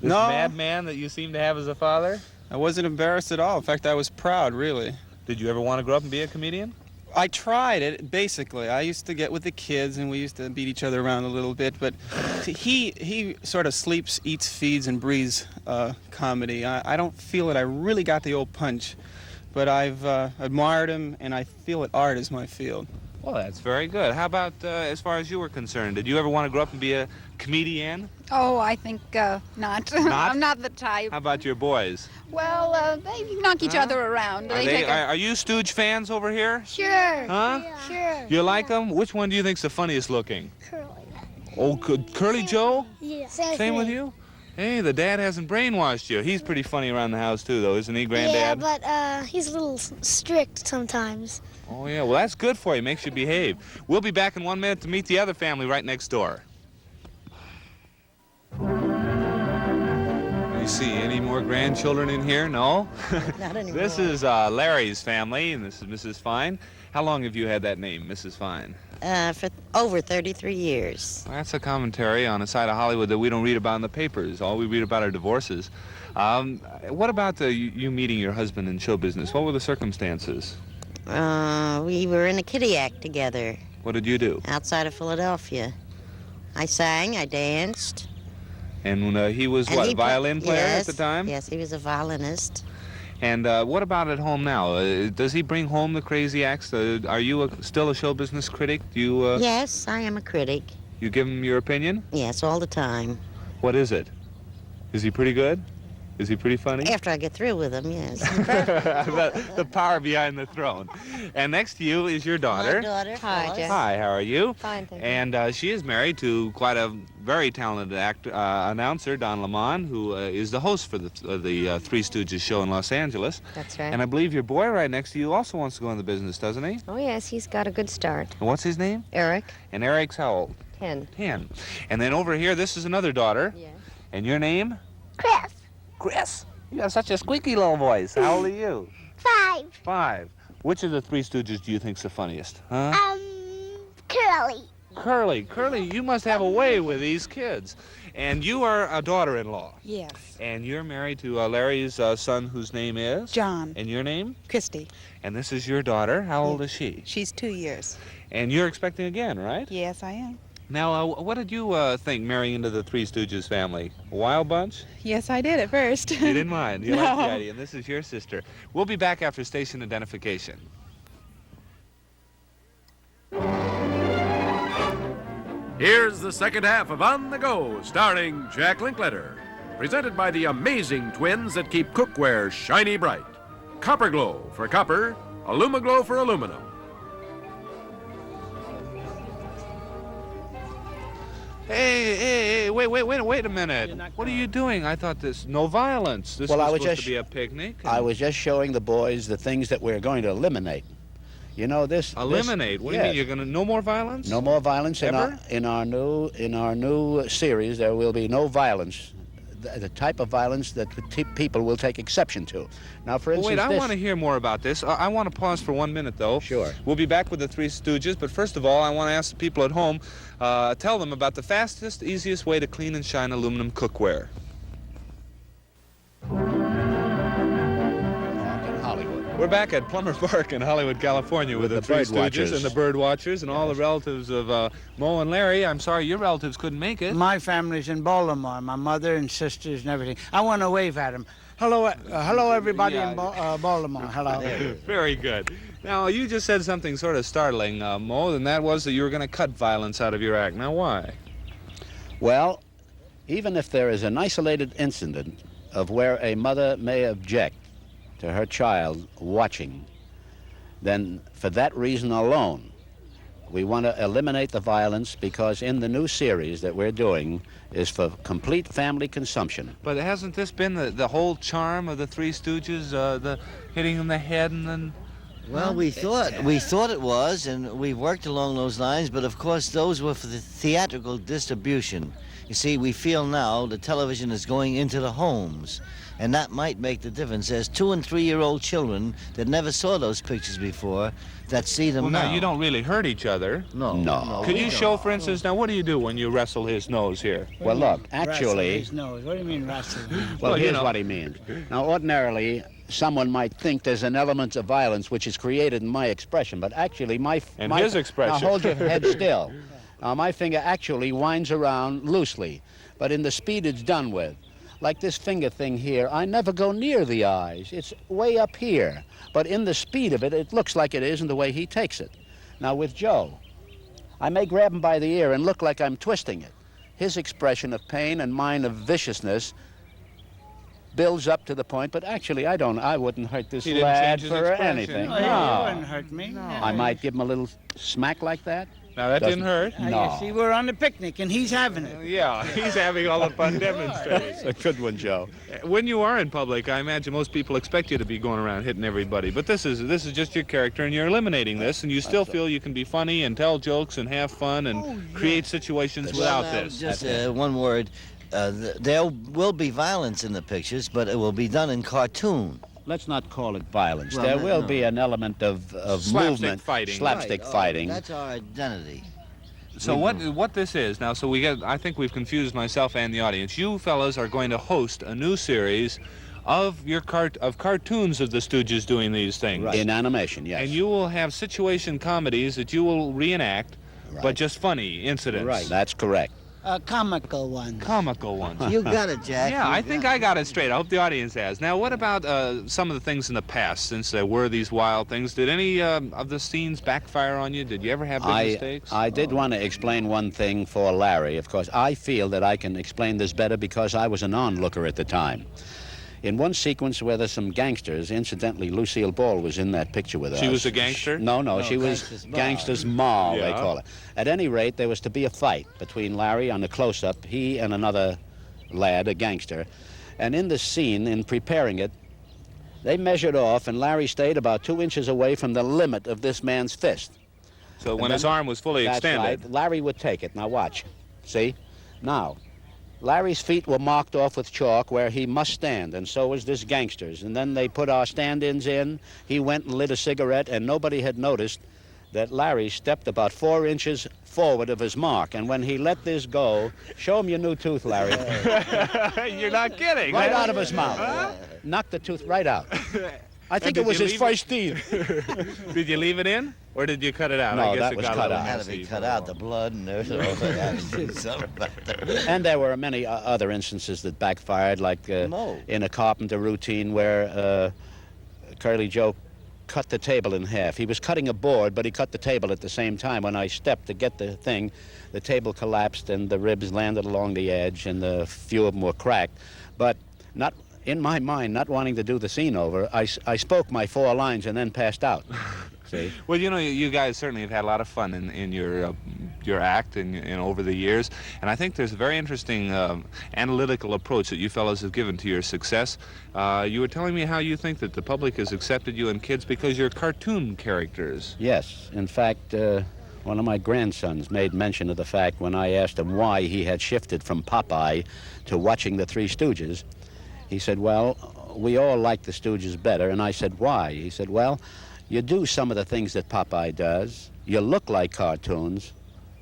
madman that you seem to have as a father? I wasn't embarrassed at all. In fact, I was proud, really. Did you ever want to grow up and be a comedian? I tried it, basically. I used to get with the kids, and we used to beat each other around a little bit, but he sort of sleeps, eats, feeds, and breathes comedy. I don't feel that I really got the old punch, but I've admired him, and I feel that art is my field. Well, that's very good. How about as far as you were concerned? Did you ever want to grow up and be a comedian? Oh, I think not. Not? I'm not the type. How about your boys? Well, they knock each other around. Are you Stooge fans over here? Sure. Huh? Yeah. Sure. You like them? Which one do you think's the funniest looking? Curly. Oh, Curly-Joe? Yeah. Same with you? Hey, the dad hasn't brainwashed you. He's pretty funny around the house, too, though, isn't he, Granddad? Yeah, but he's a little strict sometimes. Oh, yeah. Well, that's good for you. Makes you behave. We'll be back in 1 minute to meet the other family right next door. You see any more grandchildren in here? No? Not anymore. This is Larry's family, and this is Mrs. Fine. How long have you had that name, Mrs. Fine? For over 33 years. Well, that's a commentary on a side of Hollywood that we don't read about in the papers. All we read about are divorces. What about you meeting your husband in show business? What were the circumstances? We were in a kiddie act together. What did you do? Outside of Philadelphia. I sang, I danced. And he was, a violin player at the time? Yes, he was a violinist. And what about at home now? Does he bring home the crazy acts? Are you still a show business critic? Do you? Yes, I am a critic. You give him your opinion? Yes, all the time. What is it? Is he pretty good? Is he pretty funny? After I get through with him, yes. the power behind the throne. And next to you is your daughter. My daughter. Hi, Jeff. Hi, how are you? Fine, thank you. And she is married to quite a very talented announcer, Don Lamont, who is the host for the Three Stooges show in Los Angeles. That's right. And I believe your boy right next to you also wants to go in the business, doesn't he? Oh, yes, he's got a good start. And what's his name? Eric. And Eric's how old? 10. 10. And then over here, this is another daughter. Yes. And your name? Chris. Chris. You have such a squeaky little voice. How old are you? 5. 5. Which of the Three Stooges do you think's the funniest? Huh? Curly. Curly, you must have a way with these kids. And you are a daughter-in-law. Yes. And you're married to Larry's son, whose name is? John. And your name? Christy. And this is your daughter. How old is she? She's 2 years. And you're expecting again, right? Yes, I am. Now, what did you think marrying into the Three Stooges family? A wild bunch? Yes, I did at first. You didn't mind. You liked the No. idea. And this is your sister. We'll be back after station identification. Here's the second half of On the Go, starring Jack Linkletter. Presented by the amazing twins that keep cookware shiny bright. Copper Glow for copper, Alumaglow for aluminum. Hey, wait a minute. What are you doing? I thought no violence. This Well, I was was supposed just- to be a picnic. I was just showing the boys the things that we're going to eliminate. You know this. Eliminate? What do you mean? You're going to no more violence? No more violence Ever? in our new series. There will be no violence. The type of violence that people will take exception to. Now, for Well, instance, wait, I this. want to hear more about this. I want to pause for 1 minute, though. Sure. We'll be back with the Three Stooges, but first of all, I want to ask the people at home, tell them about the fastest, easiest way to clean and shine aluminum cookware. We're back at Plumber Park in Hollywood, California with the Three bird Stooges watchers. and the Bird Watchers and all the relatives of Moe and Larry. I'm sorry your relatives couldn't make it. My family's in Baltimore, my mother and sisters and everything. I want to wave at them. Hello, everybody in Baltimore. Hello. Very good. Now, you just said something sort of startling, Moe, and that was that you were going to cut violence out of your act. Now, why? Well, even if there is an isolated incident of where a mother may object to her child watching, then for that reason alone, We want to eliminate the violence because in the new series that we're doing is for complete family consumption. But hasn't this been the whole charm of the Three Stooges, the hitting in the head and then... Well, we thought it was, and we worked along those lines, but of course those were for the theatrical distribution. You see, we feel now the television is going into the homes, and that might make the difference. There's 2- and 3-year-old children that never saw those pictures before that see them now. Now, you don't really hurt each other. No. Could you show, for instance, now what do you do when you wrestle his nose here? Well, look, actually... His nose. What do you mean wrestle? Well, here's what he means. Now, ordinarily, someone might think there's an element of violence which is created in my expression, but actually his expression. Now, hold your head still. Now, my finger actually winds around loosely, but in the speed it's done with. Like this finger thing here, I never go near the eyes. It's way up here. But in the speed of it, it looks like it is in the way he takes it. Now, with Joe, I may grab him by the ear and look like I'm twisting it. His expression of pain and mine of viciousness builds up to the point, but actually I wouldn't hurt this lad for anything. No, you wouldn't hurt me. No. I might give him a little smack like that. Now, that didn't hurt. No. You see, we're on the picnic, and he's having it. Yeah, he's having all the fun demonstrating. A good one, Joe. When you are in public, I imagine most people expect you to be going around hitting everybody, but this is just your character, and you're eliminating this, and you still feel you can be funny and tell jokes and have fun and create situations without this. Just one word. There will be violence in the pictures, but it will be done in cartoon. Let's not call it violence. Well, there no, will no. be an element of slapstick movement, fighting. slapstick fighting. That's our identity. So what this is now? So I think we've confused myself and the audience. You fellas are going to host a new series of cartoons of the Stooges doing these things. Right. In animation, yes. And you will have situation comedies that you will reenact, but just funny incidents. Right. That's correct. Comical ones. Comical ones. You got it, Jack. Yeah, I think I got it straight. I hope the audience has. Now, what about some of the things in the past, since there were these wild things? Did any of the scenes backfire on you? Did you ever have big mistakes? I did want to explain one thing for Larry. Of course, I feel that I can explain this better because I was an onlooker at the time. In one sequence where there's some gangsters, incidentally, Lucille Ball was in that picture with us. She was a gangster? No, she was Gangster's Ma, they call it. At any rate, there was to be a fight between Larry on the close-up, he and another lad, a gangster. And in the scene, in preparing it, they measured off, and Larry stayed about 2 inches away from the limit of this man's fist. So when his arm was fully extended. Right, Larry would take it. Now watch. See? Now, Larry's feet were marked off with chalk where he must stand, and so was this gangster's. And then they put our stand-ins in. He went and lit a cigarette, and nobody had noticed that Larry stepped about 4 inches forward of his mark. And when he let this go, show him your new tooth, Larry. You're not kidding. Right out of his mouth. Knocked the tooth right out. I think it was his first teeth. Did you leave it in, or did you cut it out? No, I guess that it was got cut a out. little Had to be cut out, the blood and everything. And there were many other instances that backfired, like in a carpenter routine where Curly-Joe cut the table in half. He was cutting a board, but he cut the table at the same time. When I stepped to get the thing, the table collapsed and the ribs landed along the edge, and a few of them were cracked. But not in my mind, not wanting to do the scene over, I spoke my 4 lines and then passed out. See? Well, you know, you guys certainly have had a lot of fun in your act and over the years, and I think there's a very interesting analytical approach that you fellows have given to your success. You were telling me how you think that the public has accepted you and kids because you're cartoon characters. Yes. In fact, one of my grandsons made mention of the fact when I asked him why he had shifted from Popeye to watching the Three Stooges. He said, well, we all like the Stooges better. And I said, why? He said, well, you do some of the things that Popeye does. You look like cartoons,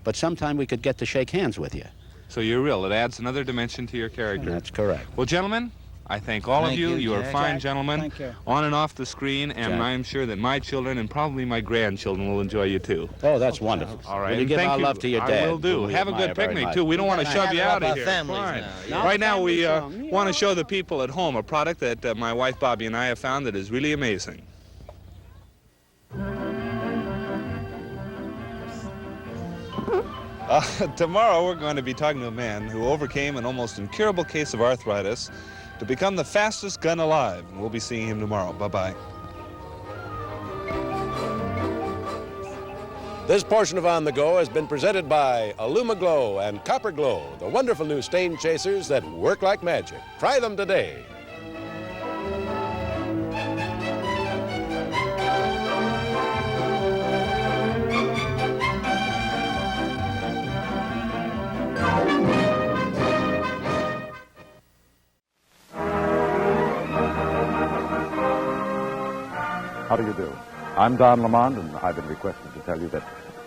but sometime we could get to shake hands with you. So you're real. It adds another dimension to your character. That's correct. Well, gentlemen, I thank all of you. You are fine gentlemen, Thank you. on and off the screen, and Jack. I'm sure that my children and probably my grandchildren will enjoy you, too. Oh, that's wonderful. All right. Will you give thank our love to your dad? I will do. We Have a admire good very picnic, much. too. We don't want to shove you out of here. Families now. Right now, we want to show the people at home a product that my wife Bobby and I have found that is really amazing. Tomorrow, we're going to be talking to a man who overcame an almost incurable case of arthritis to become the fastest gun alive. We'll be seeing him tomorrow. Bye-bye. This portion of On the Go has been presented by Illumaglow and Copper Glow, the wonderful new stain chasers that work like magic. Try them today. How do you do? I'm Don Lamond, and I've been requested to tell you that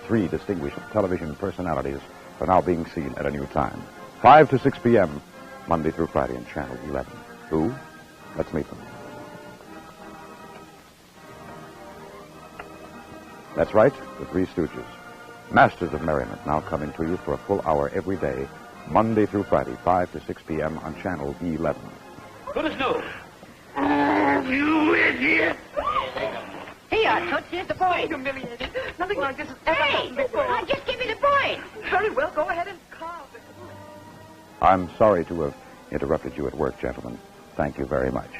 3 distinguished television personalities are now being seen at a new time. 5 to 6 p.m., Monday through Friday on Channel 11. Who? Let's meet them. That's right, the Three Stooges. Masters of Merriment, now coming to you for a full hour every day, Monday through Friday, 5 to 6 p.m. on Channel 11. Good as new. Oh, you idiot! Here, Toots, here's the point. Humiliated. Nothing like this has ever happened before. Now just give me the point. Very well, go ahead and carve it. I'm sorry to have interrupted you at work, gentlemen. Thank you very much.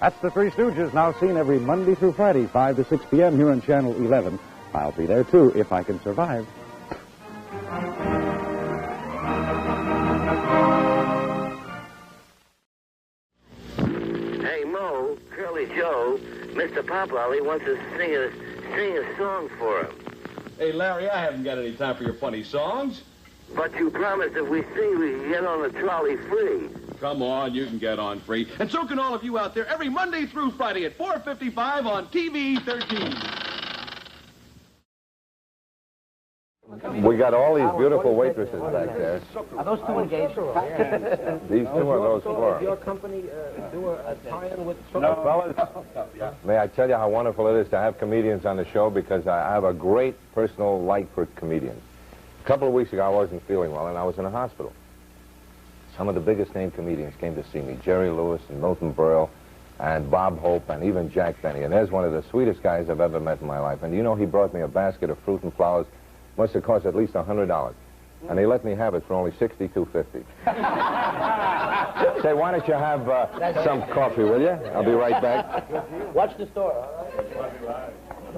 That's the Three Stooges, now seen every Monday through Friday, 5 to 6 p.m. here on Channel 11. I'll be there, too, if I can survive. Hey, Moe, Curly-Joe, Mr. Poplolly wants to sing a song for him. Hey, Larry, I haven't got any time for your funny songs. But you promised if we sing, we can get on the trolley free. Come on, you can get on free. And so can all of you out there every Monday through Friday at 4:55 on TV 13. We got all these beautiful waitresses back there. Are those two engaged? These two are those four. Does your company do a tie-in with... Fellas, may I tell you how wonderful it is to have comedians on the show, because I have a great personal like for comedians. A couple of weeks ago, I wasn't feeling well, and I was in a hospital. Some of the biggest name comedians came to see me, Jerry Lewis and Milton Berle and Bob Hope and even Jack Benny. And there's one of the sweetest guys I've ever met in my life. And you know, he brought me a basket of fruit and flowers. Must have cost at least $100. And he let me have it for only $62.50. Say, why don't you have some coffee, will you? I'll be right back. Watch the store, all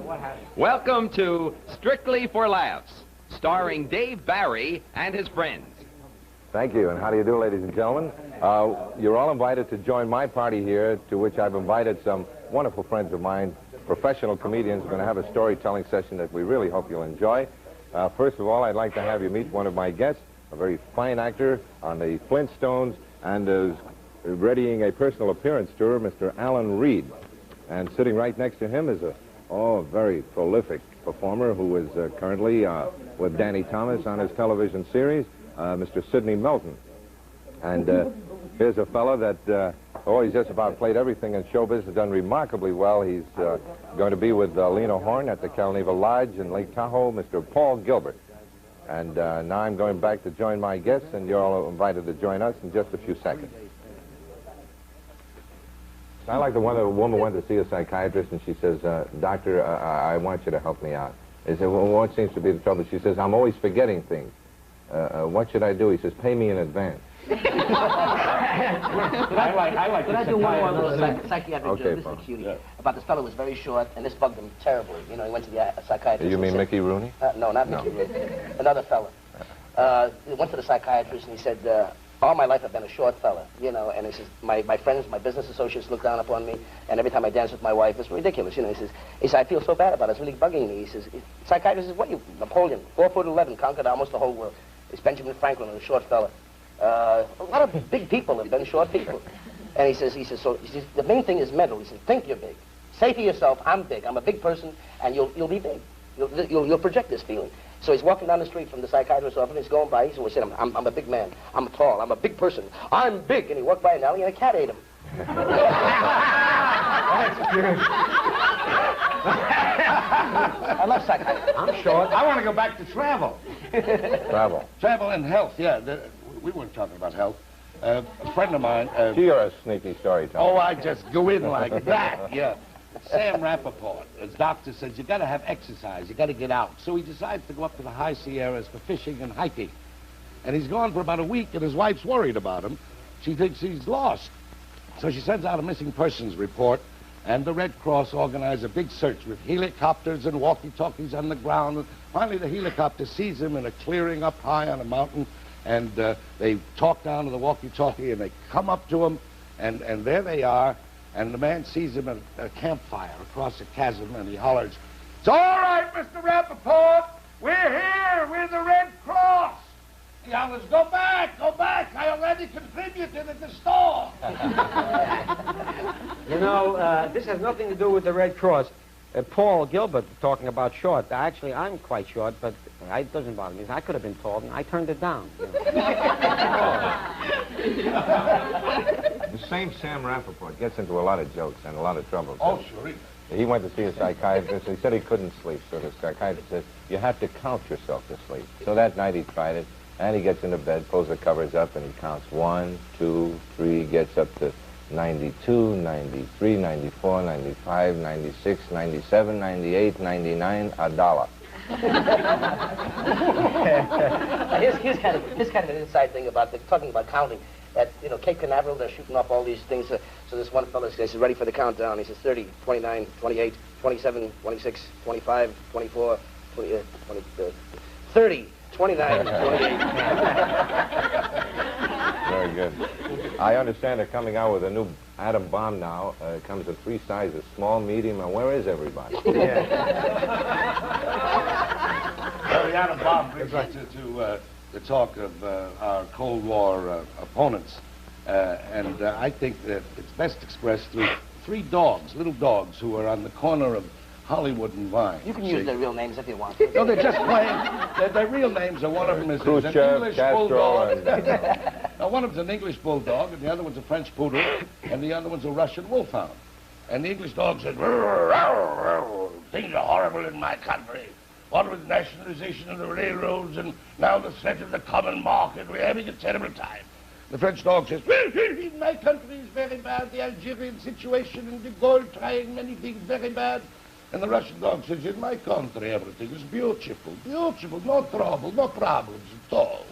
right? Welcome to Strictly for Laughs, starring Dave Barry and his friends. Thank you, and how do you do, ladies and gentlemen? You're all invited to join my party here, to which I've invited some wonderful friends of mine, professional comedians. We're going to have a storytelling session that we really hope you'll enjoy. First of all, I'd like to have you meet one of my guests, a very fine actor on the Flintstones, and is readying a personal appearance tour, Mr. Alan Reed. And sitting right next to him is a very prolific performer who is currently with Danny Thomas on his television series, Mr. Sidney Melton. And here's a fellow that, he's just about played everything in showbiz, has done remarkably well. He's going to be with Lena Horne at the Calneva Lodge in Lake Tahoe, Mr. Paul Gilbert. And now I'm going back to join my guests, and you're all invited to join us in just a few seconds. I like the one that a woman went to see a psychiatrist, and she says, Doctor, I want you to help me out. He said, well, what seems to be the trouble? She says, I'm always forgetting things. What should I do? He says, pay me in advance. I like Could I do one more little psychiatric Okay, joke? This Paul. is a cutie. About this fellow who was very short, and this bugged him terribly. You know, he went to the psychiatrist. You mean and he Mickey Rooney? said, no, not Mickey Rooney. Another fella. He went to the psychiatrist, and he said, all my life I've been a short fella, you know, and he says, my friends, my business associates look down upon me, and every time I dance with my wife, it's ridiculous, you know. He says, I feel so bad about it, it's really bugging me. He says, psychiatrist says, what you, Napoleon, 4'11", conquered almost the whole world. It's Benjamin Franklin, a short fella. A lot of big people have been short people. And he says, the main thing is mental. He says, think you're big. Say to yourself, I'm big, I'm a big person, and you'll be big. You'll project this feeling. So he's walking down the street from the psychiatrist's office, and he's going by, he said, I'm a big man, I'm tall, I'm a big person, I'm big. And he walked by an alley, and a cat ate him. That's good. I love psychiatry. I'm short. I want to go back to travel. Travel. Travel and health, yeah. We weren't talking about health. A friend of mine... You're a sneaky storyteller. Oh, I just go in like that, yeah. Sam Rappaport, his doctor says, you got to have exercise, you got to get out. So he decides to go up to the high Sierras for fishing and hiking. And he's gone for about a week, and his wife's worried about him. She thinks he's lost. So she sends out a missing persons report, And the Red Cross organized a big search with helicopters and walkie-talkies on the ground. And finally, the helicopter sees him in a clearing up high on a mountain, and they talk down to the walkie-talkie, and they come up to him, and there they are, and the man sees him at a campfire across a chasm, and he hollers, "It's all right, Mr. Rappaport. We're here. We're the Red Cross." He hollers, go back. I already contributed at the store." You know, this has nothing to do with the Red Cross. Paul Gilbert talking about short. Actually, I'm quite short, but it doesn't bother me. I could have been tall, and I turned it down. You know. The same Sam Rappaport gets into a lot of jokes and a lot of trouble. Oh, sure. He went to see a psychiatrist. He said he couldn't sleep, so the psychiatrist said, you have to count yourself to sleep. So that night he tried it, and he gets into bed, pulls the covers up, and he counts 1, 2, 3, gets up to 92, 93, 94, 95, 96, 97, 98, 99, $1. Here's kind of an inside thing about talking about counting. At Cape Canaveral, they're shooting up all these things. So this one fellow says, ready for the countdown. He says 30, 29, 28, 27, 26, 25, 24, 20, 30, 29, 28. Very good. I understand they're coming out with a new atom bomb now. It comes in 3 sizes, small, medium, and where is everybody? Well, the atom bomb brings us to the talk of our Cold War opponents. And I think that it's best expressed through 3 dogs, little dogs, who are on the corner of Hollywood and Vine. You can use their real names if you want. No, they're just plain. Their real names are, one of them is an Khrushchev, English Castro, bulldog. Now, one of them's an English bulldog, and the other one's a French poodle, and the other one's a Russian wolfhound. And the English dog said, "Things are horrible in my country. What with nationalization of the railroads and now the threat of the common market, we're having a terrible time." The French dog says, "My country is very bad. The Algerian situation and the gold trying many things very bad." And the Russian dog says, "In my country, everything is beautiful, beautiful, no trouble, no problems at all.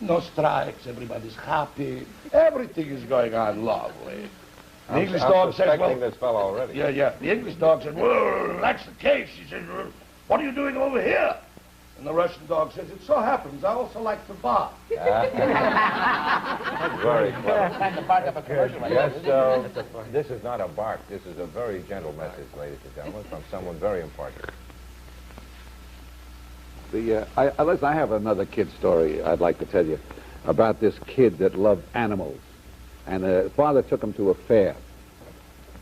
No strikes, everybody's happy. Everything is going on lovely." The English dog says, "Well, this fellow already." Yeah. The English dog said, "Well, that's the case." He says, "Well, what are you doing over here?" And the Russian dog says, "It so happens I also like to bark." Very clever. Time to bark up a commercial. Yes, this is not a bark. This is a very gentle message, ladies and gentlemen, from someone very important. Listen, I have another kid story I'd like to tell you about this kid that loved animals. And the father took him to a fair.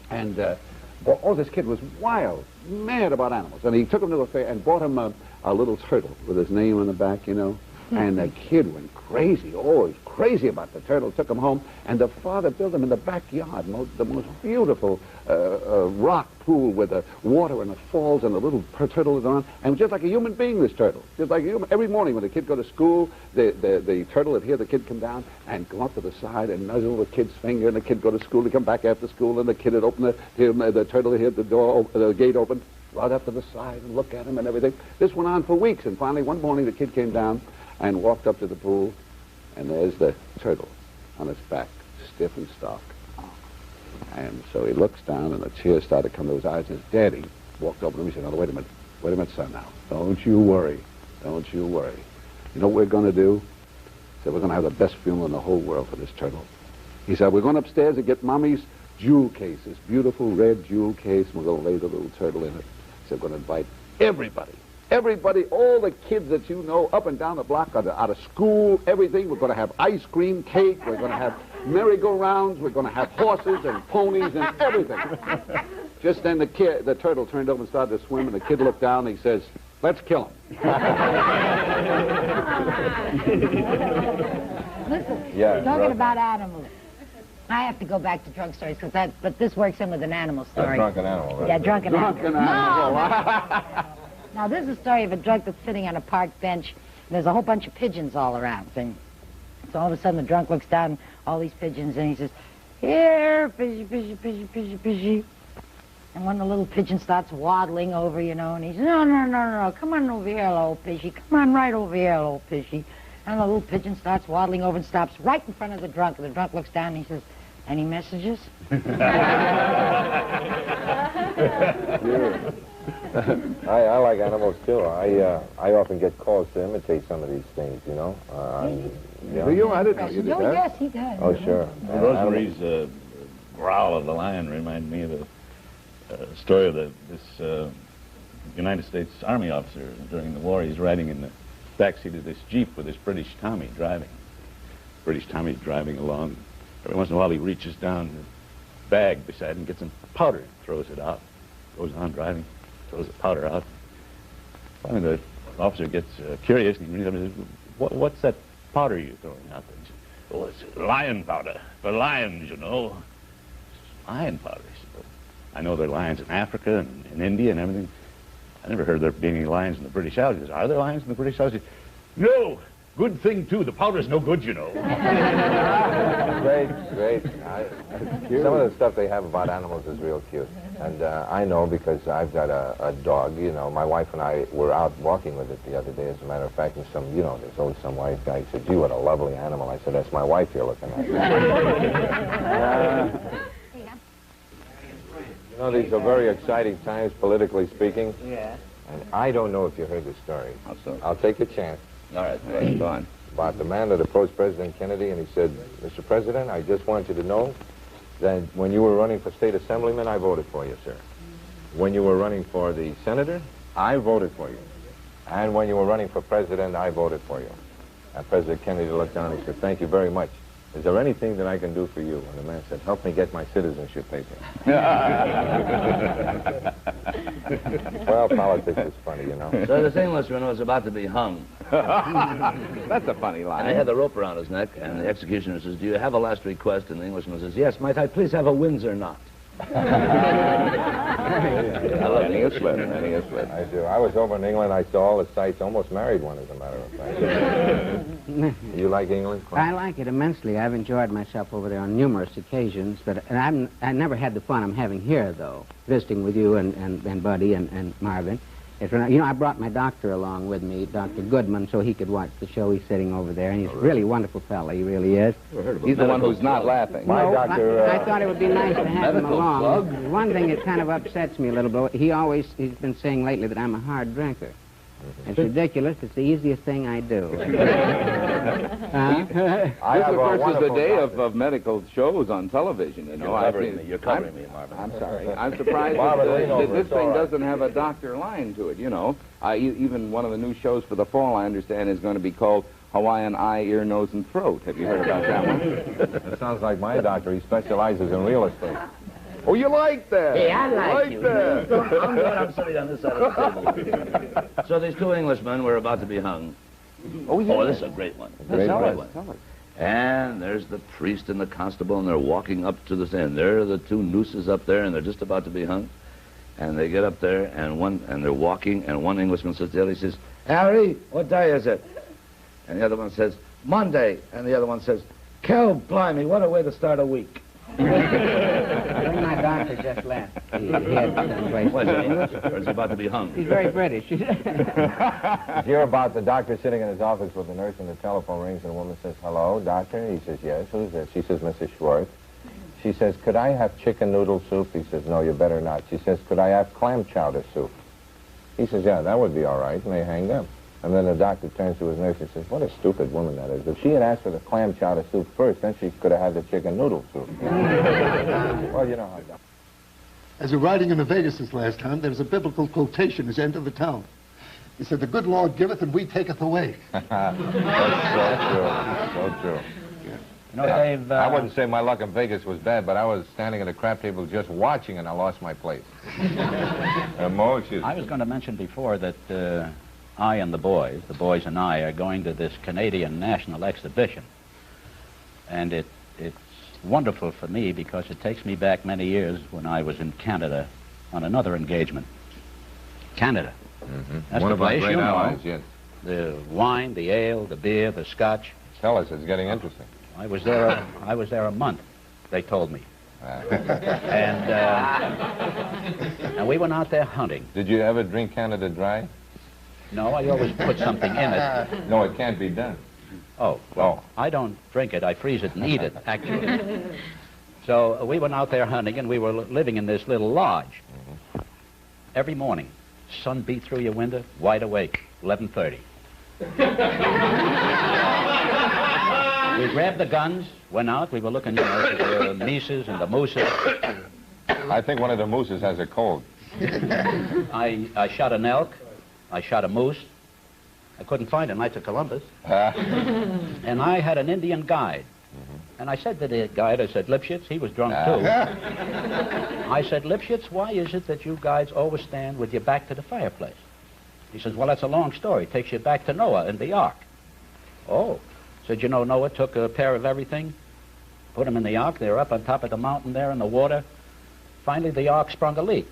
And this kid was wild, mad about animals. And he took him to a fair and bought him a little turtle with his name on the back, you know. And the kid went crazy, always crazy about the turtle, took him home, and the father built him in the backyard, the most beautiful rock pool with the water and the falls and the little turtle is on, and just like a human being, this turtle. Just like a human. Every morning when the kid go to school, the turtle would hear the kid come down and go up to the side and nuzzle the kid's finger, and the kid go to school, he'd come back after school, and the kid would open the turtle would hear the door, the gate open, right up to the side and look at him and everything. This went on for weeks, and finally one morning the kid came down and walked up to the pool, and there's the turtle on its back, stiff and stark. And so he looks down, and the tears started coming to his eyes, and his daddy walked over to him and he said, "No, wait a minute, son, now. Don't you worry. You know what we're going to do?" He said, "We're going to have the best funeral in the whole world for this turtle." He said, "We're going upstairs and get Mommy's jewel case, this beautiful red jewel case, and we're going to lay the little turtle in it." He said, "We're going to invite everybody, all the kids that you know up and down the block out of school, everything. We're going to have ice cream, cake. We're going to have merry-go-rounds. We're going to have horses and ponies and everything." Just then the turtle turned over and started to swim, and the kid looked down and he says, "Let's kill him." Listen, Yeah, talking about animals. I have to go back to drunk stories, but this works in with an animal story. A drunken animal, right? Yeah, drunken animal. animal. Now, this is a story of a drunk that's sitting on a park bench, and there's a whole bunch of pigeons all around. And so all of a sudden, the drunk looks down, all these pigeons, and he says, "Here, fishy, fishy, fishy, fishy, fishy." And one of the little pigeons starts waddling over, you know, and he says, No, come on over here, little fishy. Come on right over here, little fishy. And the little pigeon starts waddling over and stops right in front of the drunk. And the drunk looks down and he says, "Any messages?" I like animals too. I often get calls to imitate some of these things, you know. Do you? I didn't know you did Oh, that. yes, he does. Oh, sure. Rosemary's growl of the lion reminded me of the story of this United States Army officer during the war. He's riding in the backseat of this Jeep with this British Tommy driving. British Tommy's driving along. Every once in a while he reaches down the bag beside him, gets some powder, throws it out, goes on driving, throws the powder out. Finally the officer gets curious and he reads up and says, what's that powder you're throwing out there? He says, oh, it's lion powder, for lions, you know. Lion powder. He said, well, I know there are lions in Africa and in India and everything. I never heard there being any lions in the British Isles. He says, are there lions in the British Isles? He says, no. Good thing, too. The powder's no good, you know. Great. Some of the stuff they have about animals is real cute. And I know because I've got a dog, you know. My wife and I were out walking with it the other day, as a matter of fact, and there's always some white guy said, gee, what a lovely animal. I said, that's my wife you're looking at. You know, these are very exciting times, politically speaking. Yeah. And I don't know if you heard this story. I'll take a chance. All right, go on. About the man that approached President Kennedy, and he said, Mr. President, I just want you to know that when you were running for state assemblyman, I voted for you, sir. When you were running for the senator, I voted for you. And when you were running for president, I voted for you. And President Kennedy looked down and he said, thank you very much. Is there anything that I can do for you? And the man said, help me get my citizenship paper. Well, politics is funny, you know. So this Englishman was about to be hung. That's a funny line. And he had the rope around his neck, and the executioner says, do you have a last request? And the Englishman says, yes, might I please have a Windsor knot? I love Englishman. I do. I was over in England. I saw all the sights. Almost married one, as a matter of fact. You like England? I like it immensely. I've enjoyed myself over there on numerous occasions, but I never had the fun I'm having here, though, visiting with you and Buddy and Marvin. You know, I brought my doctor along with me, Dr. Goodman, so he could watch the show. He's sitting over there, and he's a really wonderful fella. He really is. He's the one who's not laughing. My doctor... I thought it would be nice to have him along. One thing that kind of upsets me a little bit, he's been saying lately that I'm a hard drinker. It's ridiculous. It's the easiest thing I do. This, of course, is the day of medical shows on television, you know. You're covering me, Marvin. I'm sorry. I'm surprised that this thing doesn't have a doctor line to it, you know. Even one of the new shows for the fall, I understand, is going to be called Hawaiian Eye, Ear, Nose, and Throat. Have you heard about that one? That sounds like my doctor. He specializes in real estate. Oh, you like that? Hey, I like you. That. I'm glad I'm sitting on this side of the table. So these two Englishmen were about to be hung. Oh, yeah. Oh, this is a great one. Great one. And there's the priest and the constable, and they're walking up to the stand. There are the two nooses up there, and they're just about to be hung. And they get up there, and they're walking, and one Englishman says to the other, he says, Harry, what day is it? And the other one says, Monday. And the other one says, Kel, blimey, what a way to start a week. My doctor just left. He had some place. Was he English, or is he about to be hung? He's very British. Hear about the doctor sitting in his office with the nurse, and the telephone rings, and the woman says, hello, doctor? He says, yes. Who's this? She says, Mrs. Schwartz. She says, could I have chicken noodle soup? He says, no, you better not. She says, could I have clam chowder soup? He says, yeah, that would be all right, and they hang up. And then the doctor turns to his nurse and says, what a stupid woman that is. If she had asked for the clam chowder soup first, then she could have had the chicken noodle soup. Well, you know how that... As we were riding into Vegas this last time, there was a biblical quotation as enter the town. He said, the good Lord giveth and we taketh away. That's so true. So true. You know, Dave... I wouldn't say my luck in Vegas was bad, but I was standing at a crap table just watching, and I lost my place. Moe, excuse me. I was going to mention before that I and the boys and I, are going to this Canadian National Exhibition. And it's wonderful for me because it takes me back many years when I was in Canada on another engagement. Canada. Mm-hmm. That's one the of our place, great you know. allies, yes. The wine, the ale, the beer, the scotch. Tell us, it's getting interesting. I was there a month, they told me. And we went out there hunting. Did you ever drink Canada Dry? No, I always put something in it. No, it can't be done. Oh, well, I don't drink it. I freeze it and eat it, actually. So we went out there hunting, and we were living in this little lodge. every morning. Sun beat through your window, wide awake, 11:30. We grabbed the guns, went out. We were looking, you know, for the mises and the mooses. I think one of the mooses has a cold. I shot an elk. I shot a moose. I couldn't find it, Knights of Columbus. And I had an Indian guide. And I said to the guide, I said, Lipschitz, he was drunk too. I said, Lipschitz, why is it that you guys always stand with your back to the fireplace? He says, well, that's a long story. It takes you back to Noah and the ark. Oh. Said, you know, Noah took a pair of everything, put them in the ark. They were up on top of the mountain there in the water. Finally, the ark sprung a leak.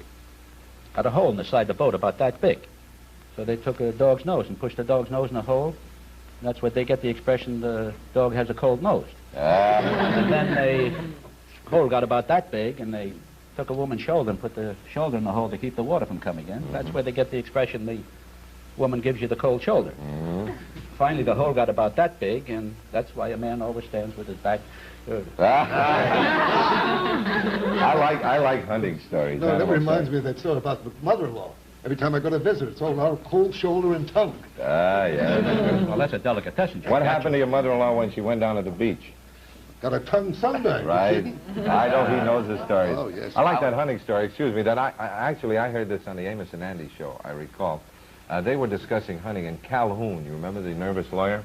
Got a hole in the side of the boat about that big. So they took a dog's nose and pushed the dog's nose in the hole. And that's where they get the expression, the dog has a cold nose. And then the hole got about that big, and they took a woman's shoulder and put the shoulder in the hole to keep the water from coming in. That's where they get the expression, the woman gives you the cold shoulder. Finally, the hole got about that big, and that's why a man always stands with his back. I like hunting stories. No, that reminds me of that story about the mother-in-law. Every time I go to visit, it's all our cold shoulder and tongue. Yeah. Well, that's a delicatessen. What happened to your mother-in-law when she went down to the beach? Got a tongue sunburn. Right. I know he knows the stories. Oh, yes. I like that hunting story. Excuse me. That I heard this on the Amos and Andy show, I recall. They were discussing hunting in Calhoun. You remember the nervous lawyer?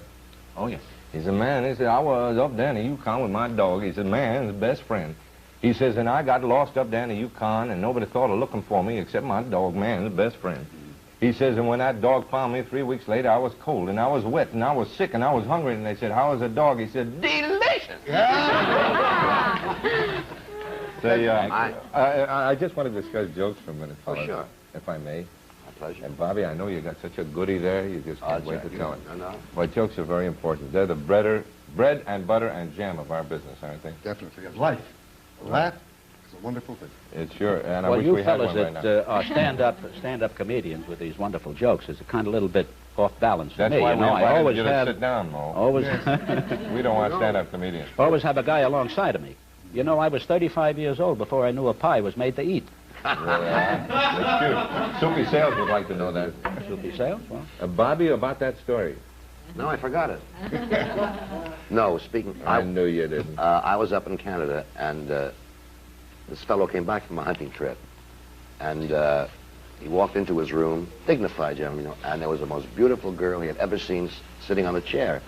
Oh, yes. He said, man, he said, I was up there in the Yukon with my dog. He said, man, his best friend. He says, and I got lost up there in the Yukon, and nobody thought of looking for me except my dog, man, his best friend. He says, and when that dog found me 3 weeks later, I was cold, and I was wet, and I was sick, and I was hungry. And they said, how was the dog? He said, delicious. Say, I just want to discuss jokes for a minute, fellas, sure. if I may. My pleasure. And Bobby, I know you got such a goodie there, you just can't wait to tell it. No. Well, jokes are very important. They're the bread and butter and jam of our business, aren't they? Definitely. Life. Laugh is a wonderful thing. It's sure, and I Well, wish you we had fellas one right that now. are stand-up comedians with these wonderful jokes is a kind of little bit off balance for That's me. why you we know, I invited always you have to sit down, Mo. always We don't want stand-up comedians. always have a guy alongside of me. You know, I was 35 years old before I knew a pie was made to eat. That's cute. Soupy Sales would like to know that. Soupy Sales? Well. Bobby, about that story. No, I forgot it. No, speaking... I knew you didn't. I was up in Canada, and this fellow came back from a hunting trip. And he walked into his room, dignified gentleman, you know, and there was the most beautiful girl he had ever seen sitting on a chair.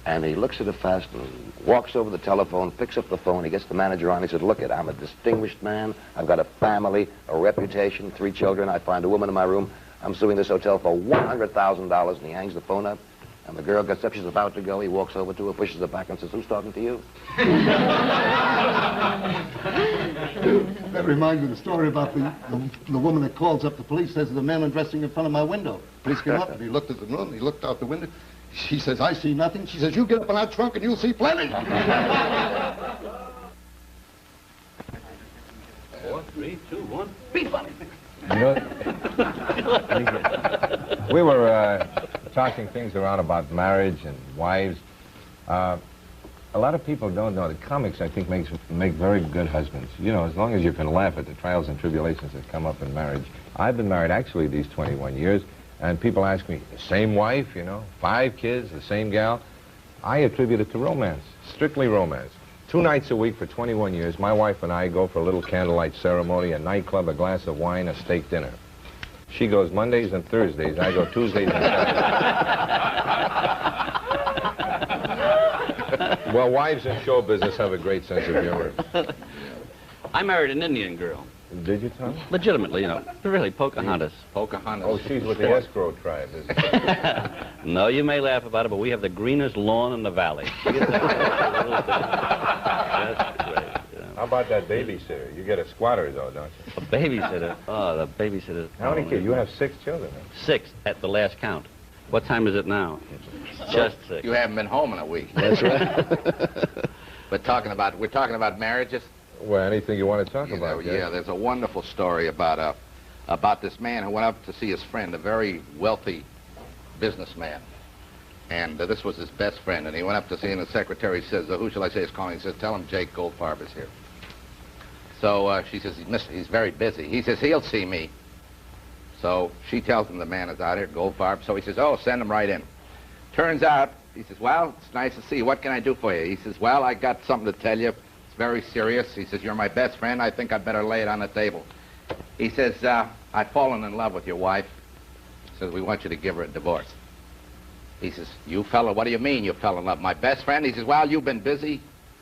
And he looks at her fast and walks over the telephone, picks up the phone, he gets the manager on, he said, look it, I'm a distinguished man, I've got a family, a reputation, 3 children, I find a woman in my room, I'm suing this hotel for $100,000, and he hangs the phone up, and the girl gets up, she's about to go, he walks over to her, pushes her back and says, who's talking to you? That reminds me of the story about the woman that calls up the police, says there's a man undressing in front of my window. Police came up and he looked at the room, he looked out the window. She says, I see nothing. She says, you get up in that trunk and you'll see plenty. 4, 3, 2, 1. Be funny. You know, we were talking things around about marriage and wives. A lot of people don't know that comics, I think, make very good husbands. You know, as long as you can laugh at the trials and tribulations that come up in marriage. I've been married, actually, these 21 years, and people ask me, the same wife, you know, 5 kids, the same gal. I attribute it to romance, strictly romance. 2 nights a week for 21 years, my wife and I go for a little candlelight ceremony, a nightclub, a glass of wine, a steak dinner. She goes Mondays and Thursdays. I go Tuesdays and Saturdays. Well, wives in show business have a great sense of humor. I married an Indian girl. Did you, Tom? Legitimately, you know. Really, Pocahontas. Pocahontas. Oh, she's with the escrow tribe, isn't she? No, you may laugh about it, but we have the greenest lawn in the valley. How about that babysitter? You get a squatter, though, don't you? A babysitter? Oh, the babysitter. How many kids? You have 6 children, huh? 6 at the last count. What time is it now? Just 6. You haven't been home in a week. That's right. We're talking about marriages. Well, anything you want to talk about? Yeah, there's a wonderful story about this man who went up to see his friend, a very wealthy businessman. And this was his best friend, and he went up to see him, and the secretary says, who shall I say is calling? He says, tell him Jake Goldfarb is here. So she says, he's very busy. He says, he'll see me. So she tells him the man is out here, Goldfarb. So he says, oh, send him right in. Turns out, he says, well, it's nice to see you. What can I do for you? He says, well, I got something to tell you. It's very serious. He says, you're my best friend. I think I'd better lay it on the table. He says, I've fallen in love with your wife. He says, we want you to give her a divorce. He says, you fella, what do you mean you fell in love? My best friend? He says, well, you've been busy.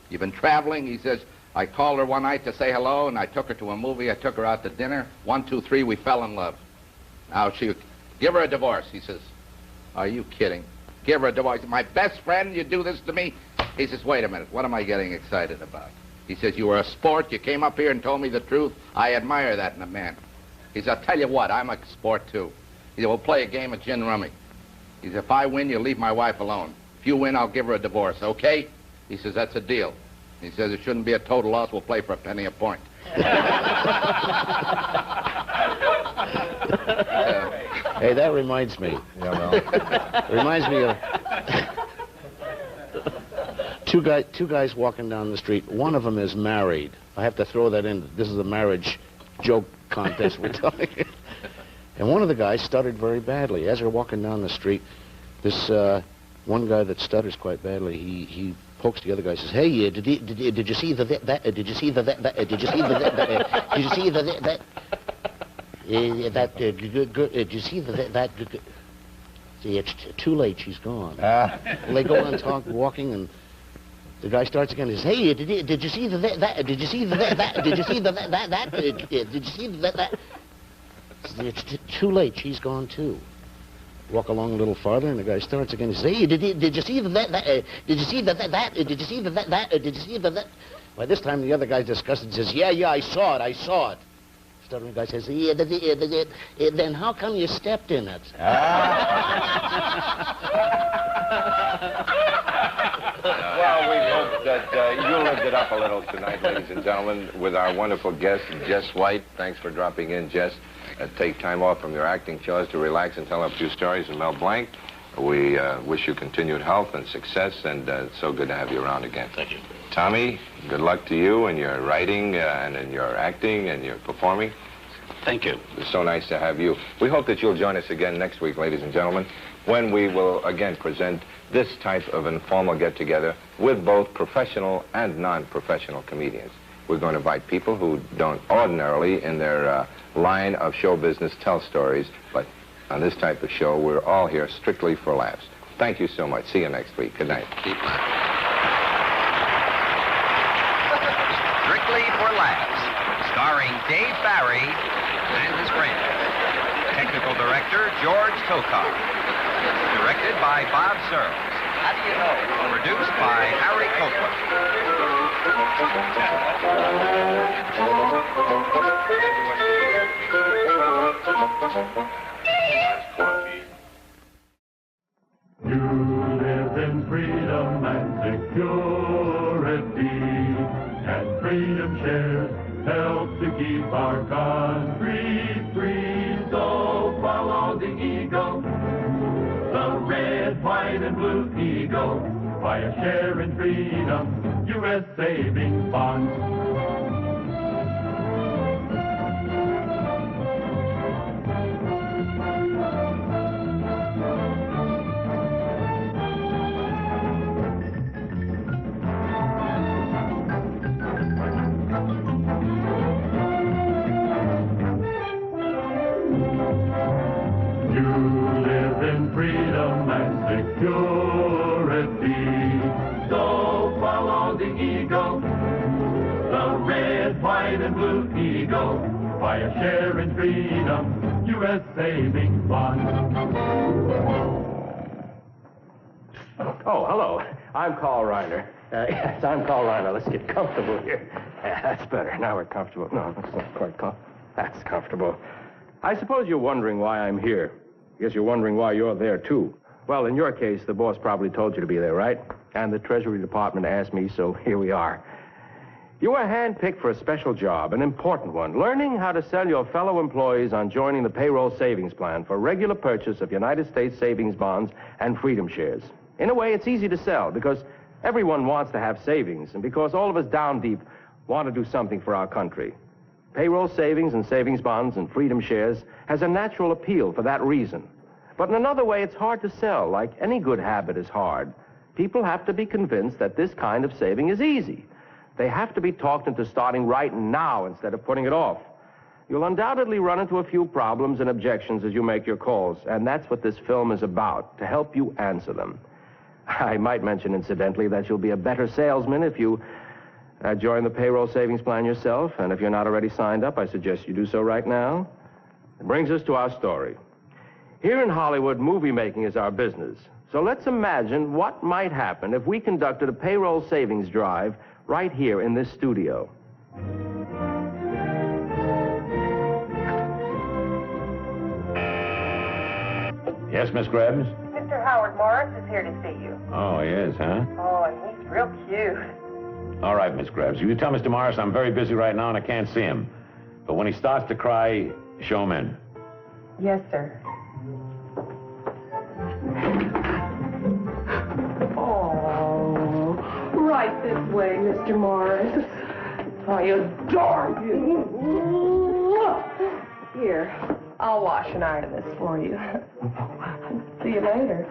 You've been traveling. He says, I called her one night to say hello, and I took her to a movie. I took her out to dinner. 1, 2, 3, we fell in love. Now, give her a divorce. He says, are you kidding? Give her a divorce. My best friend, you do this to me? He says, wait a minute. What am I getting excited about? He says, you were a sport. You came up here and told me the truth. I admire that in a man. He says, I'll tell you what. I'm a sport, too. He said, we'll play a game of gin rummy. He says, if I win, you'll leave my wife alone. If you win, I'll give her a divorce, okay? He says, that's a deal. He says, it shouldn't be a total loss. We'll play for a penny a point. Hey, that reminds me. Reminds me of two guys walking down the street. One of them is married. I have to throw that in. This is a marriage joke contest we're talking. And one of the guys stuttered very badly. As they're walking down the street, this one guy that stutters quite badly, he pokes the other guy, says, "Hey, did you see the that? Did you see the that? Did you see the that? Did you see the that? Did you see the that? See, it's too late. She's gone." Well, they go on walking, and the guy starts again. He says, "Hey, did you see the that? Did you see the that? Did you see the that? Did you see the that?" It's too late. She's gone too. Walk along a little farther, and the guy starts again. He says, "Hey, did you see the that? Did you see the that? Did you see the that? Did you see the that?" By this time, the other guy's disgusted and says, "Yeah, I saw it. Stuttering guy says, "Yeah, then how come you stepped in it?" Well, we hope that you lived it up a little tonight, ladies and gentlemen, with our wonderful guest, Jess White. Thanks for dropping in, Jess. Take time off from your acting chores to relax and tell a few stories. And Mel Blanc, we wish you continued health and success, and it's so good to have you around again. Thank you. Tommy, good luck to you in your writing and in your acting and your performing. Thank you. It's so nice to have you. We hope that you'll join us again next week, ladies and gentlemen, when we will again present this type of informal get-together with both professional and non-professional comedians. We're going to invite people who don't ordinarily, in their line of show business, tell stories, but on this type of show, we're all here strictly for laughs. Thank you so much. See you next week. Good night. Strictly for Laughs, starring Dave Barry and his friends. Technical director, George Tokar. Directed by Bob Searles. How do you know? Produced by Harry Copeland. You live in freedom and security, and freedom shares help to keep our country free. So follow the eagle, the red, white, and blue eagle. Buy a share in freedom, U.S. savings bonds. Freedom and security. So follow the eagle, the red, white, and blue eagle. Buy a share in freedom, U.S. savings bonds. Oh, hello. I'm Carl Reiner. Yes, I'm Carl Reiner. Let's get comfortable here. Yeah, that's better. Now we're comfortable. No, that's not quite comfortable. That's comfortable. I suppose you're wondering why I'm here. Guess you're wondering why you're there, too. Well, in your case, the boss probably told you to be there, right? And the Treasury Department asked me, so here we are. You were handpicked for a special job, an important one, learning how to sell your fellow employees on joining the payroll savings plan for regular purchase of United States savings bonds and freedom shares. In a way, it's easy to sell because everyone wants to have savings and because all of us down deep want to do something for our country. Payroll savings and savings bonds and freedom shares has a natural appeal for that reason. But in another way, it's hard to sell. Like any good habit is hard. People have to be convinced that this kind of saving is easy. They have to be talked into starting right now instead of putting it off. You'll undoubtedly run into a few problems and objections as you make your calls, and that's what this film is about, to help you answer them. I might mention, incidentally, that you'll be a better salesman if you join the payroll savings plan yourself, and if you're not already signed up, I suggest you do so right now. It brings us to our story. Here in Hollywood, movie making is our business. So let's imagine what might happen if we conducted a payroll savings drive right here in this studio. Yes, Miss Grubbs? Mr. Howard Morris is here to see you. Oh, he is, huh? Oh, and he's real cute. All right, Miss Grubbs. You tell Mr. Morris I'm very busy right now and I can't see him. But when he starts to cry, show him in. Yes, sir. Oh, right this way, Mr. Morris. I adore you. Here, I'll wash and iron this for you. See you later.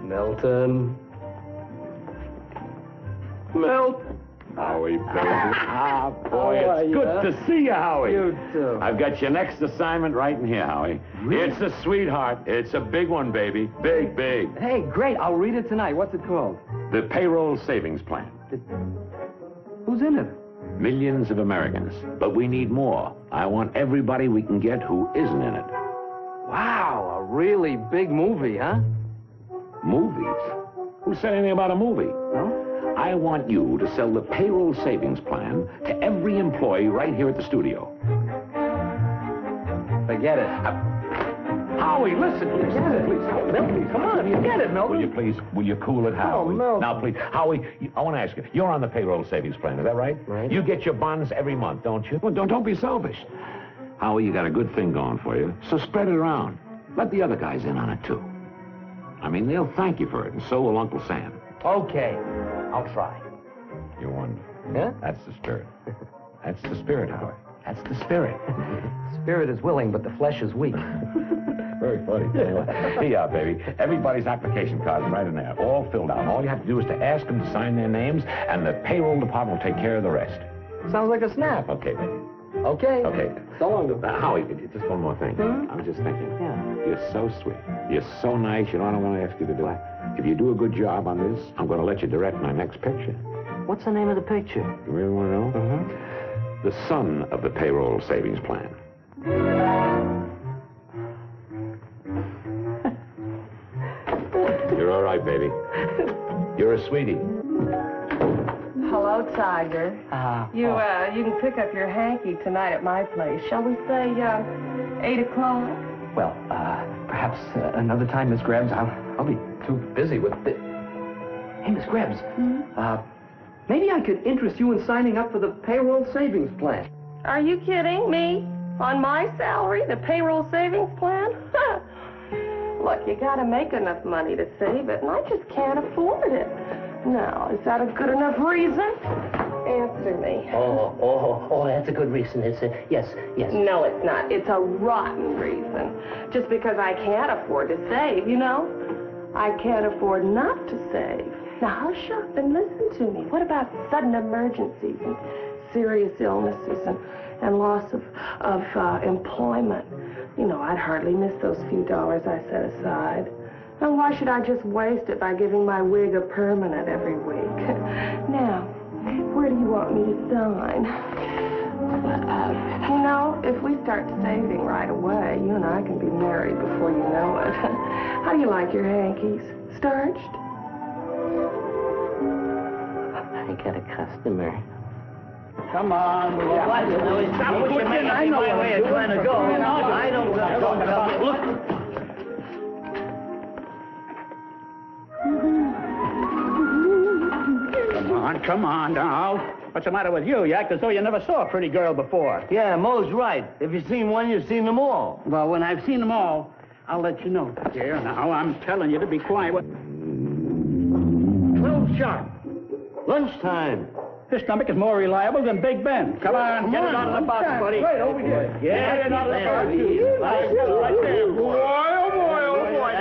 Milton. Howie, baby. Ah, boy, it's good to see you, Howie. You too. I've got your next assignment right in here, Howie. Really? It's a sweetheart. It's a big one, baby. Big, big. Hey, great. I'll read it tonight. What's it called? The payroll savings plan. Who's in it? Millions of Americans. But we need more. I want everybody we can get who isn't in it. Wow, a really big movie, huh? Movies? Who said anything about a movie? No? I want you to sell the payroll savings plan to every employee right here at the studio. Forget it. Howie, listen. Please, Milton, come on, you get it, Milton. Will you cool it, Howie? Milton. Now, please, Howie, I want to ask you, you're on the payroll savings plan, is that right? Right. You get your bonds every month, don't you? Well, don't be selfish. Howie, you got a good thing going for you, so spread it around. Let the other guys in on it, too. I mean, they'll thank you for it, and so will Uncle Sam. Okay, I'll try. You're wonderful. Yeah? That's the spirit. That's the spirit, Howie. That's the spirit. Spirit is willing, but the flesh is weak. Very funny. Here you are, baby. Everybody's application cards right in there, all filled out. All you have to do is to ask them to sign their names, and the payroll department will take care of the rest. Sounds like a snap. Okay, baby. Okay. Okay. So long. Howie, just one more thing. Hmm? I was just thinking. Yeah. You're so sweet. You're so nice. You know what I'm going to ask you to do? If you do a good job on this, I'm going to let you direct my next picture. What's the name of the picture? You really want to know? Mm-hmm. The son of the payroll savings plan. You're all right, baby. You're a sweetie. Hello, Tiger. You can pick up your hanky tonight at my place. Shall we say, 8 o'clock? Well, perhaps another time, Miss Grubbs. I'll be too busy with the... Hey, Miss Grubbs. Maybe I could interest you in signing up for the payroll savings plan. Are you kidding me? On my salary, the payroll savings plan? Look, you gotta make enough money to save it, and I just can't afford it. Now, is that a good enough reason? Answer me. Oh, that's a good reason. It's a, yes. No, it's not. It's a rotten reason. Just because I can't afford to save, you know? I can't afford not to save. Now, hush up and listen to me. What about sudden emergencies and serious illnesses and loss of employment? You know, I'd hardly miss those few dollars I set aside. And why should I just waste it by giving my wig a permanent every week? Now, where do you want me to sign? You know, if we start saving right away, you and I can be married before you know it. How do you like your hankies? Starched? I got a customer. Come on, will you? Stop pushing me. I know my way of trying to go. I know what I'm talking about. Look. Come on now. What's the matter with you? You act as though you never saw a pretty girl before. Yeah, Moe's right. If you've seen one, you've seen them all. Well, when I've seen them all, I'll let you know. Here, now, I'm telling you to be quiet. 12 sharp. Lunchtime. His stomach is more reliable than Big Ben. Come on, get it out of the box, buddy. Right over here. Get it out of the box. Right there. Boy, oh boy, oh boy.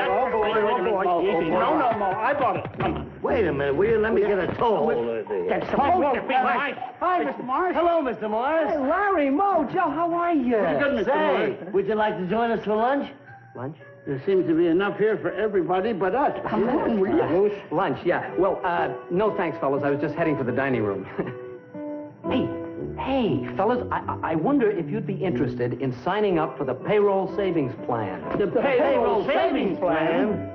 No, Mo. I bought it. Come on. Wait a minute, will you let me get a toe over there? That's supposed to be right. Hi, Mr. Morris. Hello, Mr. Morris. Hey, Larry, Mo, Joe, how are you? Pretty good, Mr. Morris. Would you like to join us for lunch? Lunch? There seems to be enough here for everybody but us. Come on, will you? Lunch, yeah. Well, no thanks, fellas. I was just heading for the dining room. Hey, fellas, I wonder if you'd be interested in signing up for the payroll savings plan. The payroll savings plan?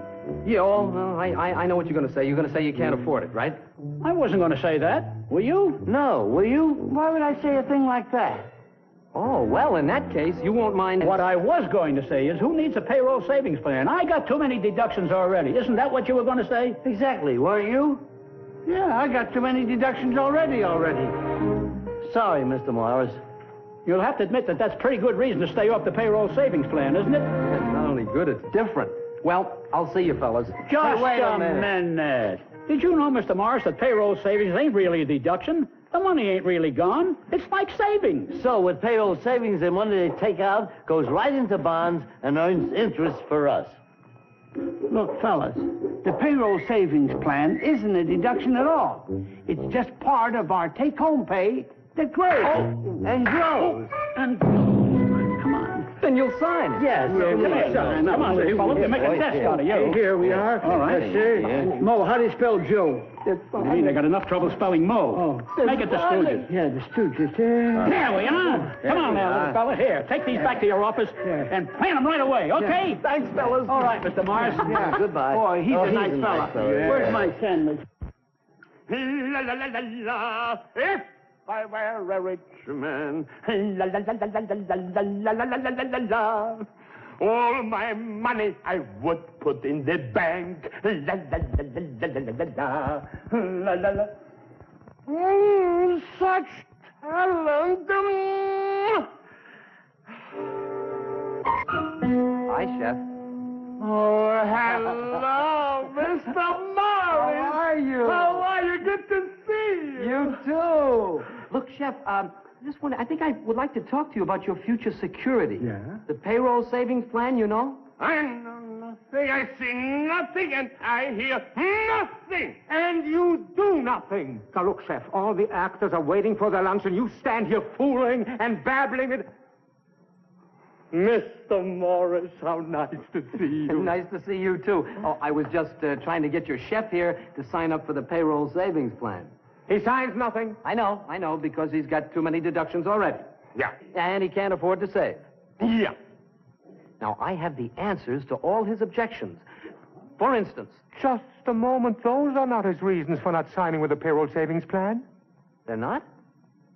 Yeah, well, I know what you're going to say. You're going to say you can't afford it, right? I wasn't going to say that. Were you? No, were you? Why would I say a thing like that? Oh, well, in that case, you won't mind... What I was going to say is, who needs a payroll savings plan? I got too many deductions already. Isn't that what you were going to say? Exactly, weren't you? Yeah, I got too many deductions already. Sorry, Mr. Morris. You'll have to admit that that's pretty good reason to stay off the payroll savings plan, isn't it? It's not only good, it's different. Well, I'll see you, fellas. Just wait a a minute. Did you know, Mr. Morris, that payroll savings ain't really a deduction? The money ain't really gone. It's like savings. So with payroll savings, the money they take out goes right into bonds and earns interest for us. Look, fellas, the payroll savings plan isn't a deduction at all. It's just part of our take-home pay that grows. And grows. Come on. Then you'll sign it. Yes. Come on, little fella. We'll make a desk out of you. Here we are. All right. Yes, sir. Mo, how do you spell Joe? I got enough trouble spelling Mo. Make it the Stooges. Yeah, the Stooges. There we are. Come on now, little fella. Here, take these back to your office and plant them right away, okay? Thanks, fellas. All right, Mr. Morris. Yeah, goodbye. Boy, he's a nice fella. Where's my sandwich? La la la la la. If I were a rich man, la la la la la la la la la la la la. All my money I would put in the bank. La la la la la la la la la la. Such talent. Hi, Chef. Oh, hello, Mr. Morris. How are you? How are you? Good to see you. You too. Look, Chef, I think I would like to talk to you about your future security. Yeah? The payroll savings plan, you know? I know nothing, I see nothing, and I hear nothing. And you do nothing. Now, look, Chef, all the actors are waiting for their lunch, and you stand here fooling and babbling and... Mr. Morris, how nice to see you. Nice to see you, too. Oh, I was just trying to get your chef here to sign up for the payroll savings plan. He signs nothing. I know, because he's got too many deductions already. Yeah. And he can't afford to save. Yeah. Now, I have the answers to all his objections. For instance... Just a moment. Those are not his reasons for not signing with the payroll savings plan. They're not?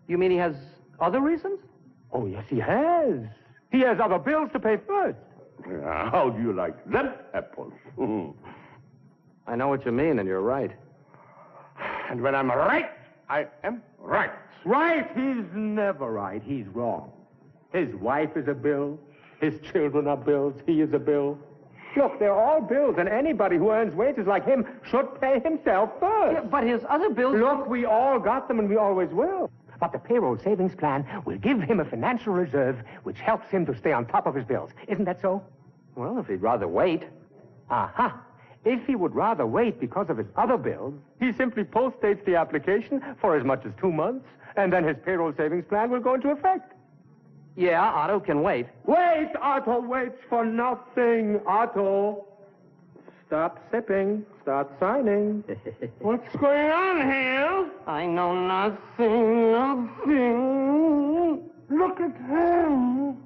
You mean he has other reasons? Oh, yes, he has. He has other bills to pay first. How do you like them apples? I know what you mean, and you're right. And when I'm right, I am right. Right? He's never right. He's wrong. His wife is a bill. His children are bills. He is a bill. Look, they're all bills, and anybody who earns wages like him should pay himself first. Yeah, but his other bills... Look, we all got them, and we always will. But the payroll savings plan will give him a financial reserve which helps him to stay on top of his bills. Isn't that so? Well, if he'd rather wait. Aha. If he would rather wait because of his other bills, he simply post-dates the application for as much as 2 months, and then his payroll savings plan will go into effect. Yeah, Otto can wait. Wait! Otto waits for nothing. Otto, stop sipping. Start signing. What's going on here? I know nothing. Look at him.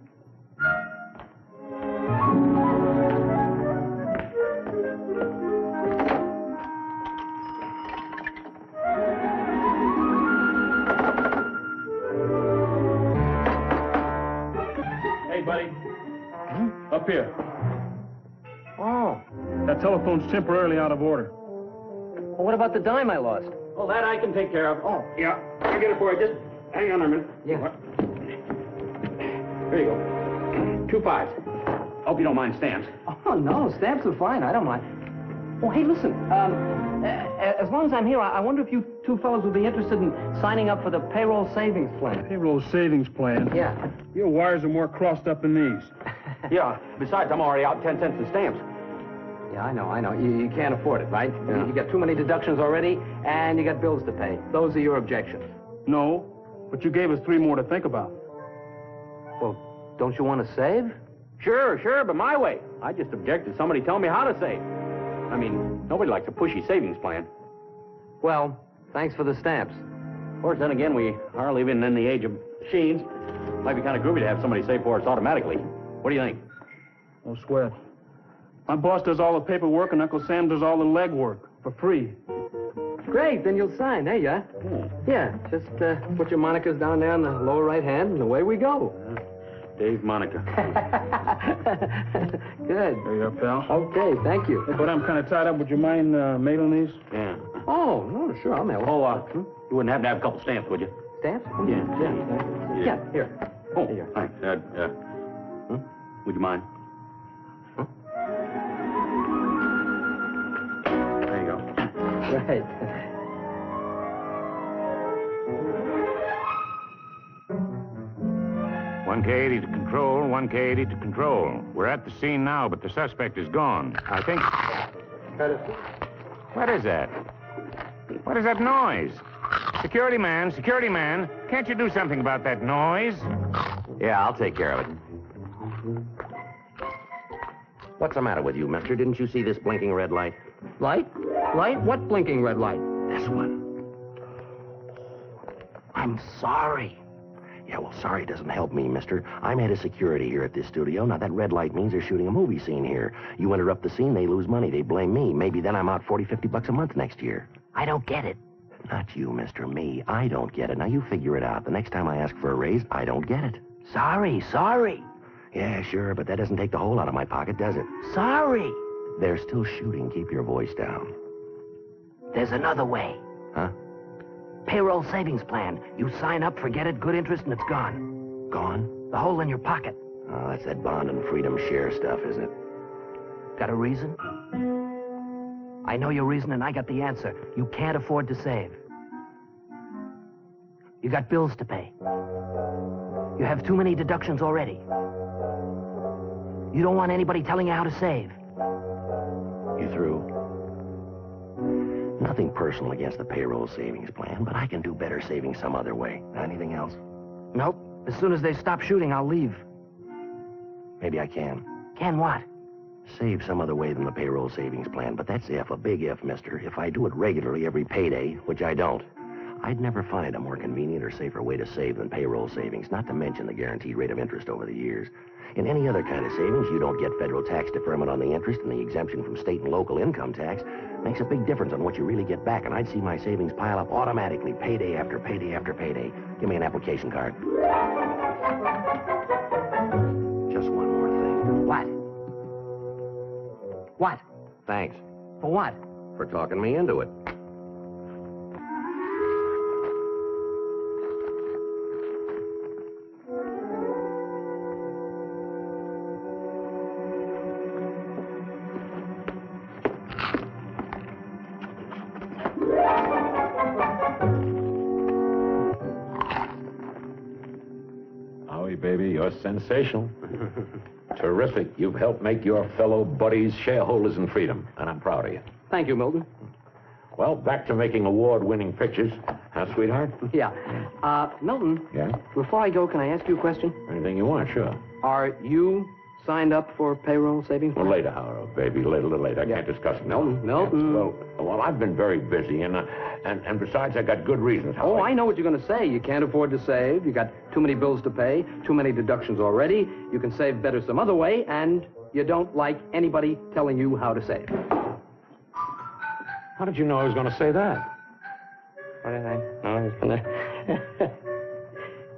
Hey, buddy. Up here. Oh. That telephone's temporarily out of order. Well, what about the dime I lost? Well, that I can take care of. Oh, yeah. I'll get it for you. Just hang on a minute. Yeah. Here you go. 2 5s. Hope you don't mind stamps. Oh, no. Stamps are fine. I don't mind. Oh, hey, listen. As long as I'm here, I wonder if you two fellows would be interested in signing up for the payroll savings plan. Payroll savings plan? Yeah. Your wires are more crossed up than these. Yeah, besides, I'm already out 10 cents in stamps. Yeah, I know. You can't afford it, right? Yeah. You got too many deductions already, and you got bills to pay. Those are your objections. No, but you gave us 3 more to think about. Well, don't you want to save? Sure, but my way. I just object to somebody telling me how to save. I mean, nobody likes a pushy savings plan. Well, thanks for the stamps. Of course, then again, we are living in the age of machines. Might be kind of groovy to have somebody save for us automatically. What do you think? No sweat. My boss does all the paperwork, and Uncle Sam does all the legwork for free. Great, then you'll sign. There you are. Yeah, just put your monikers down there on the lower right hand, and away we go. Dave Monica. Good. There you are, pal. Okay, thank you. Hey, but I'm kind of tied up. Would you mind mailing these? Yeah. Oh, no, sure, I'll mail it. Oh, you wouldn't happen to have a couple stamps, would you? Stamps? Yeah. Yeah, here. Oh, Here. thanks. Would you mind? Huh? There you go. Right. One K80 to control, 1K80 to control. We're at the scene now, but the suspect is gone. I think... What is that? What is that noise? Security man, can't you do something about that noise? Yeah, I'll take care of it. What's the matter with you, mister? Didn't you see this blinking red light? Light? Light? What blinking red light? This one. I'm sorry. Yeah, well, sorry doesn't help me, mister. I'm head of security here at this studio. Now, that red light means they're shooting a movie scene here. You interrupt the scene, they lose money. They blame me. Maybe then I'm out $40-50 a month next year. I don't get it. Not you, mister, me. I don't get it. Now, you figure it out. The next time I ask for a raise, I don't get it. Sorry. Yeah, sure, but that doesn't take the hole out of my pocket, does it? Sorry. They're still shooting. Keep your voice down. There's another way. Huh? Payroll savings plan. You sign up, forget it, good interest, and it's gone. Gone? The hole in your pocket. Oh, that's that bond and freedom share stuff, isn't it? Got a reason? I know your reason, and I got the answer. You can't afford to save. You got bills to pay. You have too many deductions already. You don't want anybody telling you how to save. You through? Nothing personal against the payroll savings plan, but I can do better saving some other way. Anything else? Nope. As soon as they stop shooting, I'll leave. Maybe I can. Can what? Save some other way than the payroll savings plan, but that's if, a big if, mister. If I do it regularly every payday, which I don't, I'd never find a more convenient or safer way to save than payroll savings, not to mention the guaranteed rate of interest over the years. In any other kind of savings, you don't get federal tax deferment on the interest, and the exemption from state and local income tax makes a big difference on what you really get back, and I'd see my savings pile up automatically, payday after payday after payday. Give me an application card. Just one more thing. What? What? Thanks. For what? For talking me into it. Baby, you're sensational. Terrific. You've helped make your fellow buddies shareholders in freedom, and I'm proud of you. Thank you, Milton. Well, back to making award-winning pictures. Huh, sweetheart? Yeah. Milton. Yeah? Before I go, can I ask you a question? Anything you want, sure. Are you signed up for payroll savings plan? Well, later, Howard, baby. A little later. I can't discuss it now. Milton. Well, I've been very busy, and besides, I got good reasons. Oh, I know what you're going to say. You can't afford to save. You got too many bills to pay, too many deductions already. You can save better some other way, and you don't like anybody telling you how to save. How did you know I was going to say that? I was going to...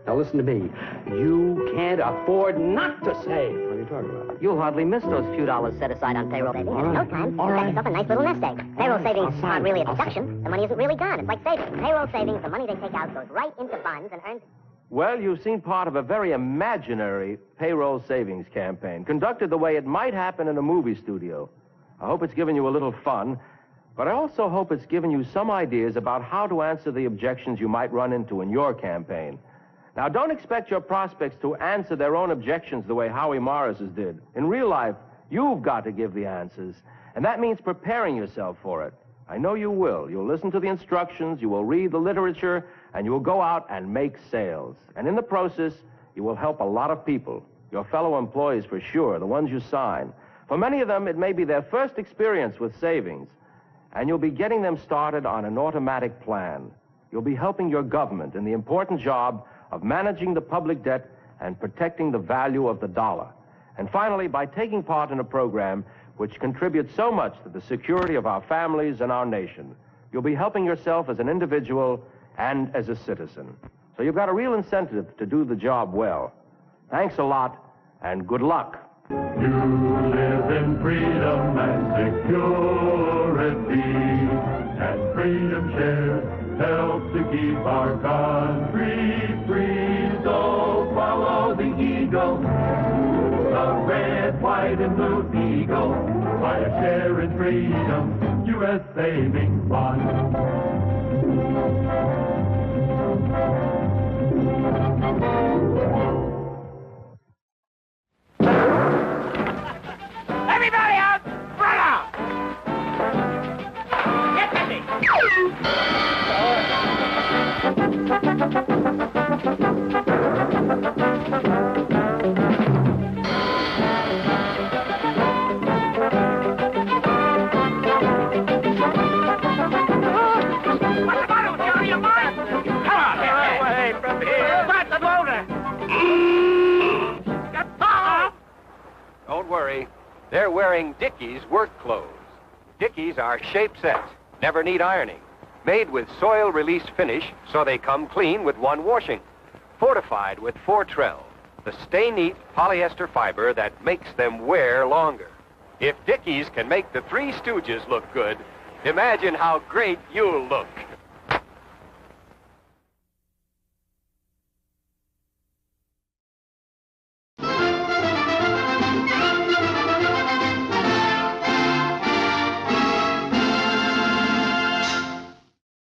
Now, listen to me. You can't afford not to save. What are you talking about? You'll hardly miss those few dollars set aside on payroll savings. In no time, you'll get yourself a nice little nest egg. Payroll savings aren't really a deduction. The money isn't really gone. It's like savings. Payroll savings, the money they take out goes right into bonds and earns... Well, you've seen part of a very imaginary payroll savings campaign, conducted the way it might happen in a movie studio. I hope it's given you a little fun, but I also hope it's given you some ideas about how to answer the objections you might run into in your campaign. Now, don't expect your prospects to answer their own objections the way Howie Morris's did. In real life, you've got to give the answers, and that means preparing yourself for it. I know you will. You'll listen to the instructions, you will read the literature, and you will go out and make sales. And in the process, you will help a lot of people, your fellow employees for sure, the ones you sign. For many of them, it may be their first experience with savings, and you'll be getting them started on an automatic plan. You'll be helping your government in the important job of managing the public debt and protecting the value of the dollar. And finally, by taking part in a program which contributes so much to the security of our families and our nation, you'll be helping yourself as an individual and as a citizen. So you've got a real incentive to do the job well. Thanks a lot, and good luck. You live in freedom and security, and freedom shares help to keep our country free. So follow the eagle, the red, white, and blue eagle. Buy a share in freedom, U.S. Savings Bond. Everybody out! Run out! Get busy! What's the matter with you? Are you mine? Come on, away from here. Start the motor. Don't worry. They're wearing Dicky's work clothes. Dicky's are shape set, never need ironing. Made with soil release finish, so they come clean with one washing. Fortified with Fortrel, the stay neat polyester fiber that makes them wear longer. If Dicky's can make the Three Stooges look good, imagine how great you'll look.